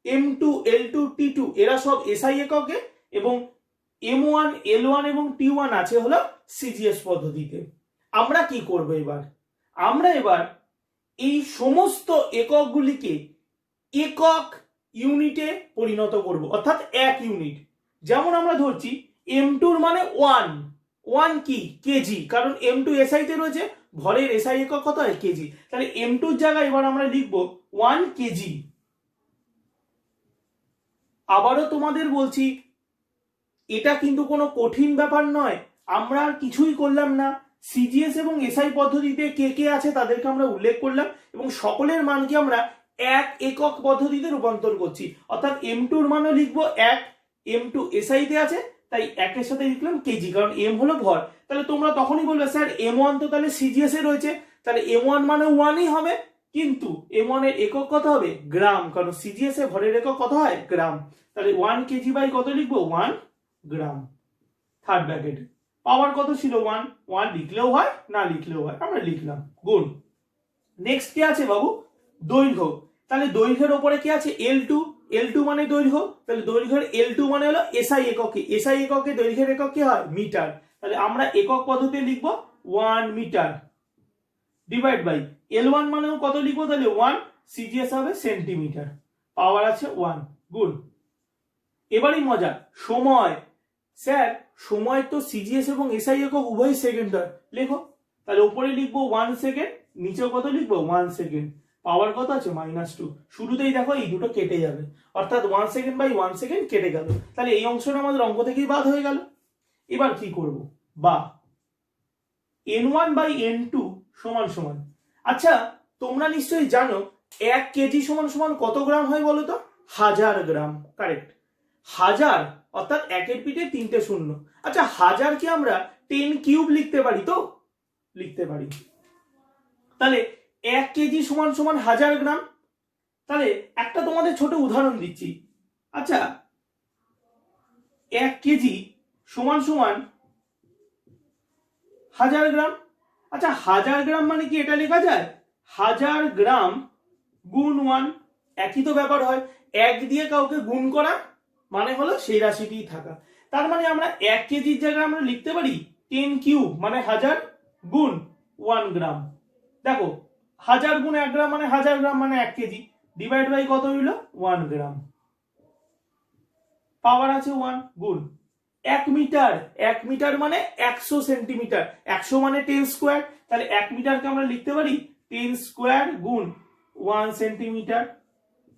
m2, l2, t2 এরা সব এসআই এককে এবং m1, l1 এবং t1 আছে হলো সিজিএস পদ্ধতিতে। আমরা কি করব এবার? আমরা এবার এই সমস্ত এককগুলিকে একক ইউনিটে পরিণত করব, অর্থাৎ 1 ইউনিট। যেমন আমরা ধরছি m2 এর মানে 1, 1 কি কেজি, কারণ m2 এসআই তে রয়েছে, ভরের এসআই একক কত হয় কেজি, তাহলে m2 এর জায়গায় এবার আমরা লিখবো 1 কেজি। আবারও তোমাদের বলছি, এটা কিন্তু কোনো কঠিন ব্যাপার নয়, আমরা আর কিছুই করলাম না, সিজিএস এবং এসআই পদ্ধতিতে কে কে আছে তাদেরকে আমরা উল্লেখ করলাম এবং সকলের মানকে আমরা এক একক পদ্ধতিতে রূপান্তর করছি, অর্থাৎ m2 এর মানও লিখবো 1, m2 এসআই তে আছে তাই একের সাথে লিখলাম কেজি, কারণ m হলো ভর। তাহলে তোমরা তখনই বলবে স্যার m1 তো তাহলে সিজিএস এ রয়েছে, তাহলে m1 মানে 1ই হবে, কিন্তু m1 এর একক কত হবে গ্রাম, কারণ সিজিএস এ ভরের একক কত হয় গ্রাম, তাহলে 1 কেজি বাই কত লিখবো 1 গ্রাম, থার্ড ব্র্যাকেট। পাওয়ার কত ছিল 1, 1 লিখলেও হয় না লিখলেও হয়, আমরা লিখলাম গুণ। নেক্সট কি আছে বাবু দৈর্ঘ্য, তাহলে দৈর্ঘ্যের উপরে কি আছে L2, L2 মানে দৈর্ঘ্য, তাহলে দৈর্ঘ্যের L2 মানে হলো এসআই এককে, এসআই এককে দৈর্ঘ্যের একক কি হয় মিটার, তাহলে আমরা একক পদ্ধতিতে লিখবো 1 মিটার ডিভাইড বাই L1 মানেও কত লিখবো তাহলে 1, সিজিএস হবে সেন্টিমিটার, পাওয়ার আছে 1 গুণ। এবারই মজা, সময়, স্যার সময় তো সিজিএস এবং এসআই একক উভয় সেকেন্ড হয়, লেখো, তাহলে উপরে লিখবো 1 সেকেন্ড, নিচেও কত লিখবো 1 সেকেন্ড, পাওয়ার কত আছে -2, শুরুতেই দেখো এই দুটো কেটে যাবে, অর্থাৎ 1 সেকেন্ড বাই 1 সেকেন্ড কেটে গেল, তাহলে এই অংশটা আমাদের অঙ্ক থেকেই বাদ হয়ে গেল। এবার কি করব, বা n1 বাই n2 সমান সমান, আচ্ছা তোমরা নিশ্চয়ই জানো 1 কেজি সমান সমান কত গ্রাম হয় বলো তো, 1000 গ্রাম, কারেক্ট, 1000 অর্থাৎ একের পিঠে 3টে শূন্য, আচ্ছা 1000 কে আমরা 10 কিউব লিখতে পারি তো, লিখতে পারি, তাহলে 1 কেজি সমান সমান 1000 গ্রাম, তাহলে একটা তোমাদের ছোট উদাহরণ দিচ্ছি, আচ্ছা 1 কেজি সমান সমান 1000 গ্রাম, আচ্ছা 1000 গ্রাম মানে কি এটা লেখা যায় 1000 গ্রাম গুণ 1, একই তো ব্যাপার হয়, 1 দিয়ে কাউকে গুণ করা মানে হলো সেই রাশিটিই থাকা, তার মানে আমরা 1 কেজির জায়গায় আমরা লিখতে পারি 10 কিউব মানে 1000 গুণ 1 গ্রাম, দেখো 1000 গুণ 1 গ্রাম মানে 1000 গ্রাম মানে 1 কেজি, ডিভাইড বাই কত হইল 1 গ্রাম, পাওয়ার আছে 1 গুণ 1 মিটার, 1 মিটার মানে 100 সেন্টিমিটার, 100 মানে 10 স্কোয়ার, তাহলে 1 মিটারকে আমরা লিখতে পারি 10 স্কোয়ার গুণ 1 সেন্টিমিটার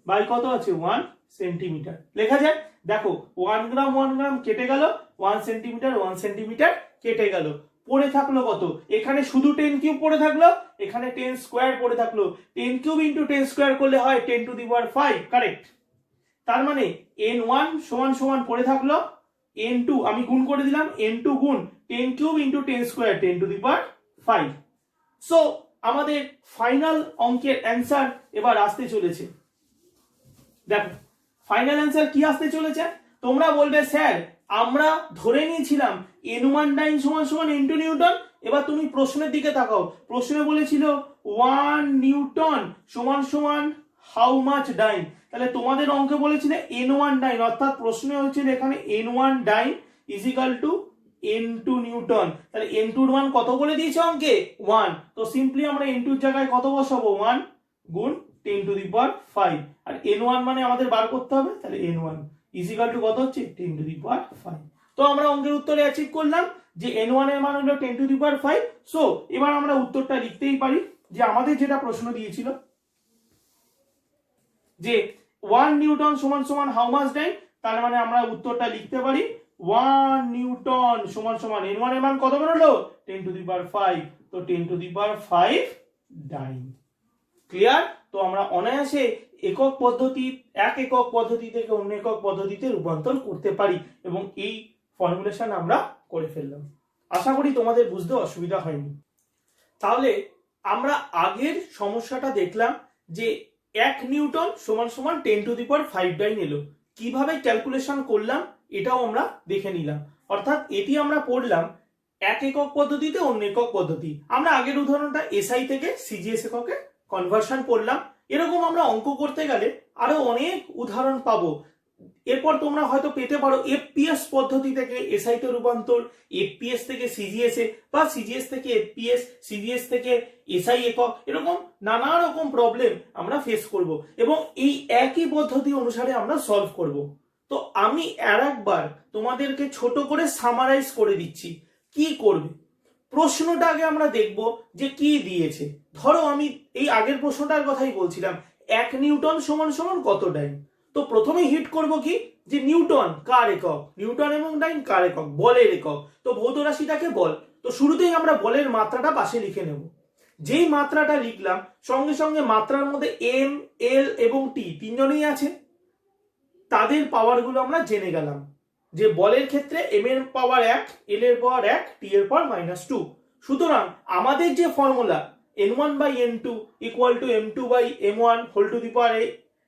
বাই কত আছে 1 সেন্টিমিটার, লেখা যায়, দেখো 1 গ্রাম 1 গ্রাম কেটে গেল, 1 সেন্টিমিটার 1 সেন্টিমিটার কেটে গেল, পড়ে থাকলো কত, এখানে শুধু 10 কিউব পড়ে থাকলো, এখানে 10 স্কোয়ার পড়ে থাকলো, 10 কিউব ইন্টু 10 স্কোয়ার করলে হয় 10 টু দি পাওয়ার 5, কারেক্ট, তার মানে n1 সমান সমান পড়ে থাকলো n2, আমি গুণ করে দিলাম n2 গুণ 10 cube into 10 square 10 to the power 5, so আমাদের ফাইনাল অঙ্কের অ্যান্সার এবার আসতে চলেছে, দেখো ফাইনাল অ্যান্সার কি আসতে চলেছে, তোমরা বলবে স্যার আমরা ধরে নিয়েছিলাম n1 ডাইন সমান সমান n2 নিউটন, এবার তুমি প্রশ্নের দিকে তাকাও, প্রশ্নে বলেছিল 1 নিউটন সমান সমান হাউ মাচ ডাইন, তাহলে তোমাদের অঙ্কে বলেছিল n1 ডাইন, অর্থাৎ প্রশ্নে হয়েছিল এখানে n1 dyne is equal to n2 newton, তাহলে n2 এর মান কত বলে দিয়েছে অঙ্কে 1, তো সিম্পলি আমরা n2 এর জায়গায় কত বসাবো 1 গুণ 10 to the power 5, R n1 মানে আমাদের বার করতে হবে, তাহলে n1 ইজ ইকুয়াল টু কত হচ্ছে 10 টু দি পাওয়ার 5, তো আমরা অঙ্কের উত্তরে অ্যাচিভ করলাম যে n1 এর মান হলো 10 টু দি পাওয়ার 5, সো এবার আমরা উত্তরটা লিখতেই পারি যে আমাদের যেটা প্রশ্ন দিয়েছিল যে 1 নিউটন সমান সমান হাউ মাচ ডাইন, তার মানে আমরা উত্তরটা লিখতে পারি 1 নিউটন সমান সমান n1 এর মান কত বেরোলো 10 টু দি পাওয়ার 5, তো 10 to the power 5 dine, clear, তো আমরা অনায়াসে একক পদ্ধতি এক একক পদ্ধতি থেকে অন্য একক পদ্ধতিতে রূপান্তর করতে পারি এবং এই ফর্মুলেশন আমরা করে ফেললাম, আশা করি তোমাদের বুঝতে অসুবিধা হয়নি। তাহলে আমরা আগের সমস্যাটা দেখলাম যে 1 নিউটন সমান সমান 10 টু দি পাওয়ার 5 ডাইন এলো, কিভাবে ক্যালকুলেশন করলাম এটাও আমরা দেখে নিলাম, অর্থাৎ এটি আমরা পড়লাম এক একক পদ্ধতিতে অন্য একক পদ্ধতি, আমরা আগের উদাহরণটা এসআই থেকে সিজিএস এককে কনভার্সন করলাম, এরকম আমরা অঙ্ক করতে গেলে আরো অনেক উদাহরণ পাবো, এরপর তোমরা হয়তো পেতে পারো এফপিএস পদ্ধতি থেকে এসআই তে রূপান্তর, এফপিএস থেকে সিজিএস এ বা সিজিএস থেকে এফপিএস, সিজিএস থেকে এসআই একক, এরকম নানা রকম প্রবলেম আমরা ফেস করব এবং এই একই পদ্ধতি অনুসারে আমরা সলভ করব। তো আমি আরেকবার তোমাদেরকে ছোট করে সামারাইজ করে দিচ্ছি কি করবে? প্রশ্নটা আগে আমরা দেখব যে কি দিয়েছে। ধরো আমি এই আগের প্রশ্নটার কথাই বলছিলাম, 1 নিউটন সমান সমান কত ডাইন। তো প্রথমে হিট করব কি, যে নিউটন কার একক, নিউটন এবং ডাইন কার একক, বলের একক। তো ভৌত রাশিটাকে বল। তো শুরুতেই আমরা বলের মাত্রাটা পাশে লিখে নেব। যেই মাত্রাটা লিখলাম সঙ্গে সঙ্গে মাত্রার মধ্যে এম, এল এবং টি তিনজনেই আছে, তাদের পাওয়ারগুলো আমরা জেনে গেলাম। যে বলের ক্ষেত্রে এম এর পাওয়ার 1, এল এর পাওয়ার 1, টি এর পাওয়ার -2। সুতরাং আমাদের যে formula n1/n2 = m2/m1 whole to the power a,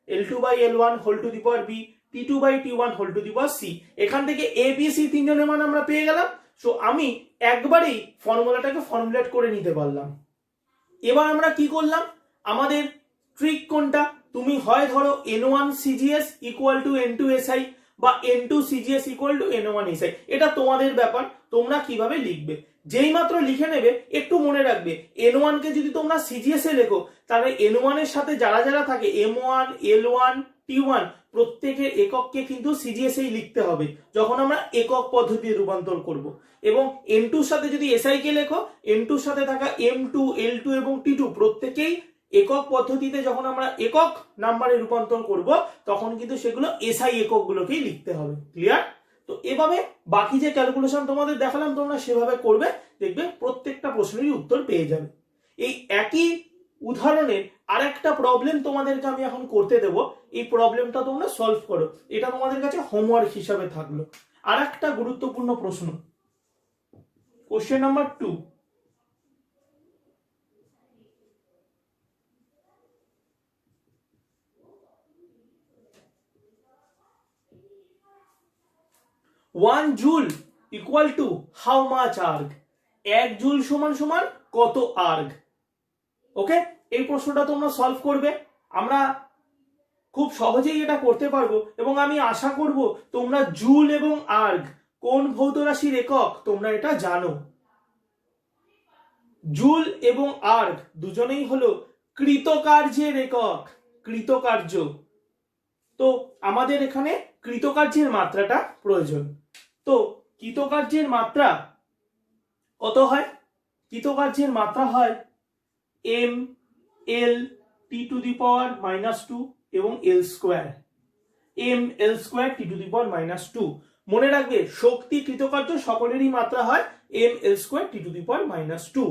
l2/l1 whole to the power b, t2/t1 whole to the power c, এখান থেকে a b c তিনজনের মান আমরা পেয়ে গেলাম। সো আমি একবারেই ফর্মুলাটাকে ফর্মুলেট করে নিতে পারলাম। এবার আমরা কি করলাম, আমাদের ট্রিক কোনটা, তুমি হয় ধরো n1 cgs = n2 si বা n2 cgs = n1 si, এটা তোমাদের ব্যাপার, তোমরা কিভাবে লিখবে। যেই মাত্র লিখে নেবে একটু মনে রাখবে, n1 কে যদি তোমরা cgs এ লেখো তাহলে n1 এর সাথে যারা যারা থাকে m1, l1, t1 প্রত্যেকের একককে কিন্তু cgs এই লিখতে হবে যখন আমরা একক পদ্ধতিতে রূপান্তর করব। এবং n2 এর সাথে যদি si কে লেখো, n2 এর সাথে থাকা m2, l2 এবং t2 প্রত্যেকেই একক পদ্ধতিতে যখন আমরা একক নাম্বারে রূপান্তর করব তখন কিন্তু সেগুলো এসআই এককগুলোকেই লিখতে হবে। ক্লিয়ার? তো এভাবে বাকি যে ক্যালকুলেশন তোমাদের দেখালাম তোমরা সেভাবে করবে, দেখবে প্রত্যেকটা প্রশ্নেরই উত্তর পেয়ে যাবে। এই একই উদাহরণের আরেকটা প্রবলেম তোমাদেরকে আমি এখন করতে দেব, এই প্রবলেমটা তোমরা সলভ করো, এটা তোমাদের কাছে হোমওয়ার্ক হিসাবে থাকলো। আরেকটা গুরুত্বপূর্ণ প্রশ্ন, question number 2। One joule equal to how much erg, 1 joule সমান সমান কত আর্গ। ওকে, এই প্রশ্নটা তোমরা সলভ করবে, আমরা খুব সহজেই এটা করতে পারবো এবং আমি আশা করব তোমরা জুল এবং আর্গ কোন ভৌত রাশির একক তোমরা এটা জানো। জুল এবং আর্গ দুজনেই হলো কৃতকার্যের একক, কৃতকার্য। তো আমাদের এখানে কৃতকার্যের মাত্রাটা প্রয়োজন। তো কৃতকার্যের মাত্রা কত হয়? কৃতকার্যের মাত্রা হয় m, l, t⁻² এবং l square, m, l square, t⁻²। মনে রাখবে শক্তি কৃতকার্য সকলেরই মাত্রা হয় m, l স্কয়ার, t⁻²।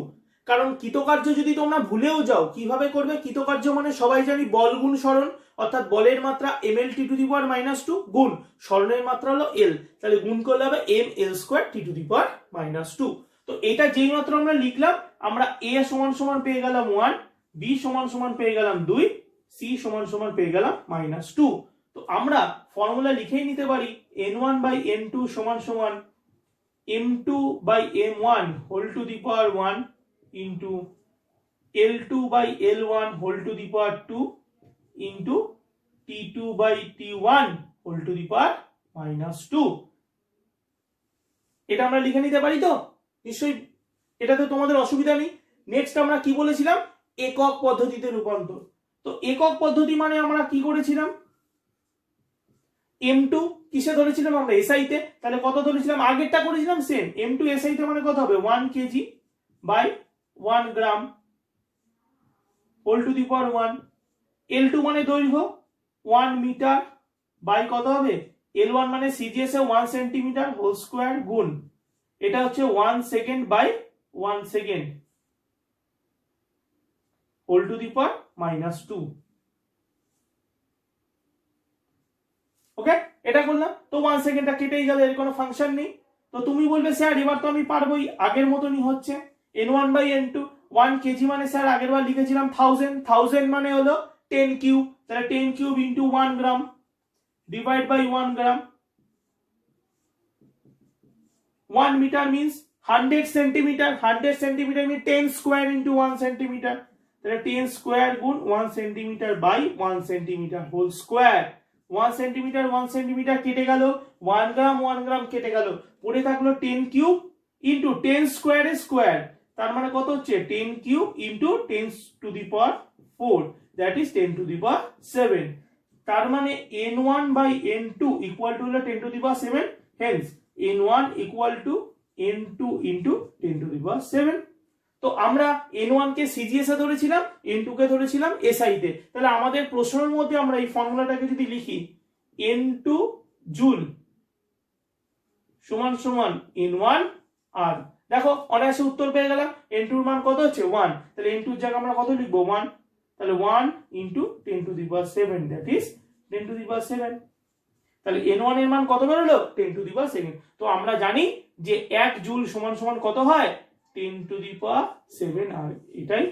কারণ কৃতকার্য যদি তোমরা ভুলেও যাও কিভাবে করবে, কৃতকার্য মানে সবাই জানি বল গুণ সরণ, অর্থাৎ বলের মাত্রা ml t⁻² গুণ সরণের মাত্রা হলো l, তাহলে গুণ করলে হবে m, l স্কয়ার, t⁻²। তো এটা যেই মাত্র আমরা লিখলাম, আমরা a সমান সমান পেয়ে গেলাম 1, b সমান সমান পেয়ে গেলাম 2, c সমান সমান পেয়ে গেলাম -2। তো আমরা ফর্মুলা লিখেই নিতে পারি n1/n2 সমান সমান m2/m1 whole to the power 1 into l2/l1 whole to the power 2 into t2/t1 whole to the power -2। এটা আমরা লিখে নিতে পারি তো নিশ্চয়ই, এটাতে তোমাদের অসুবিধা নেই। নেক্সট আমরা কি বলেছিলাম, একক পদ্ধতিতে রূপান্তর। তো একক পদ্ধতি মানে আমরা কি করেছিলাম, m2 কিসে ধরেছিলাম আমরা, এসআই তে, তাহলে কত ধরেছিলাম, আগেরটা করেছিলাম সেম, m2 এসআই তে মানে কত হবে 1 KG by 1 gram whole to the power 1। l2 মানে দৈর্ঘ্য 1 মিটার বাই কত হবে, l1 মানে সিজিএস এ 1 সেন্টিমিটার হোল স্কয়ার গুণ এটা হচ্ছে 1 second by 1 second whole to the power -2। Okay, এটা করলাম। তো 1 সেকেন্ডটা কেটেই গেল, এর কোনো ফাংশন নেই। তো তুমি বলবে স্যার এবার তো আমি পারবোই, আগের মতনই হচ্ছে n1/n2, 1 কেজি মানে স্যার আগের বার লিখেছিলাম 1000 মানে হলো 10 কিউব, তাহলে 10 cube into 1 gram divide by 1 gram. 1 metre means 100 centimetre, 100 centimetre mean 10 square into 1 centimetre, তাহলে 10 স্কয়ার গুণ 1 centimetre by 1 centimetre whole square. 1 centimetre 1 centimetre কেটে গেল, 1 গ্রাম কেটে গেল, পড়ে থাকলো 10 কিউব ইন্টু 10 স্কয়ারের স্কয়ার, তার মানে কত হচ্ছে 10 cube into 10 to the power 4, that is 10 to the power 7। তার মানে n1/n2 ইকুয়াল টু হলো 10 to the power 7, hence n1 equal to n2 into 10⁷। তো আমরা n1 কে সিজিএস এ ধরেছিলাম, n2 কে ধরেছিলাম এসআই তে। তাহলে আমাদের প্রশ্নের মধ্যে আমরা এই ফর্মুলাটাকে যদি লিখি n2 জুল সমান সমান n1 আর দেখো অনায়াসে উত্তর পেয়ে গেলাম। n2 এর মান কত হচ্ছে 1, তাহলে n2 এর জায়গায় আমরা কত লিখবো 1, তাহলে 1 ইন্টু 10⁷, দ্যাট ইজ 10⁷। তাহলে n1 এর মান কত বেরোলো 10⁷। তো আমরা জানি যে 1 জুল সমান সমান কত হয় 10⁷, আর এটাই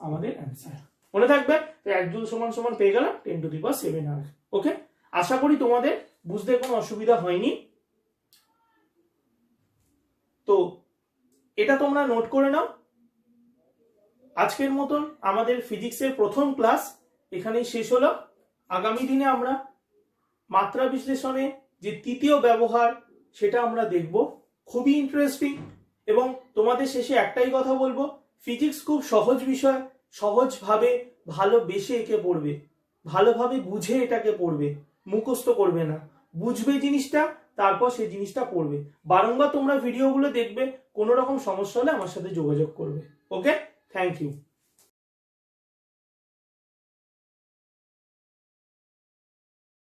আমাদের অ্যান্সার। মনে থাকবে, তো 1 জুল সমান সমান পেয়ে গেলাম 10⁷, আর ওকে। আশা করি তোমাদের বুঝতে কোনো অসুবিধা হয়নি। তো এটা তোমরা নোট করে নাও। আজকের মতন আমাদের ফিজিক্সের প্রথম ক্লাস এখানেই শেষ হলো। আগামী দিনে আমরা মাত্রা বিশ্লেষণে যে তৃতীয় ব্যবহার সেটা আমরা দেখব, খুবই ইন্টারেস্টিং। এবং তোমাদের শেষে একটাই কথা বলবো, ফিজিক্স খুব সহজ বিষয়, সহজভাবে ভালোবেসে একে পড়বে, ভালোভাবে বুঝে এটাকে পড়বে, মুখস্থ করবে না, বুঝবে জিনিসটা, তারপর সেই জিনিসটা পড়বে। বারংবার তোমরা ভিডিওগুলো দেখবে, কোনো রকম সমস্যা হলে আমার সাথে যোগাযোগ করবে। ওকে, থ্যাংক ইউ।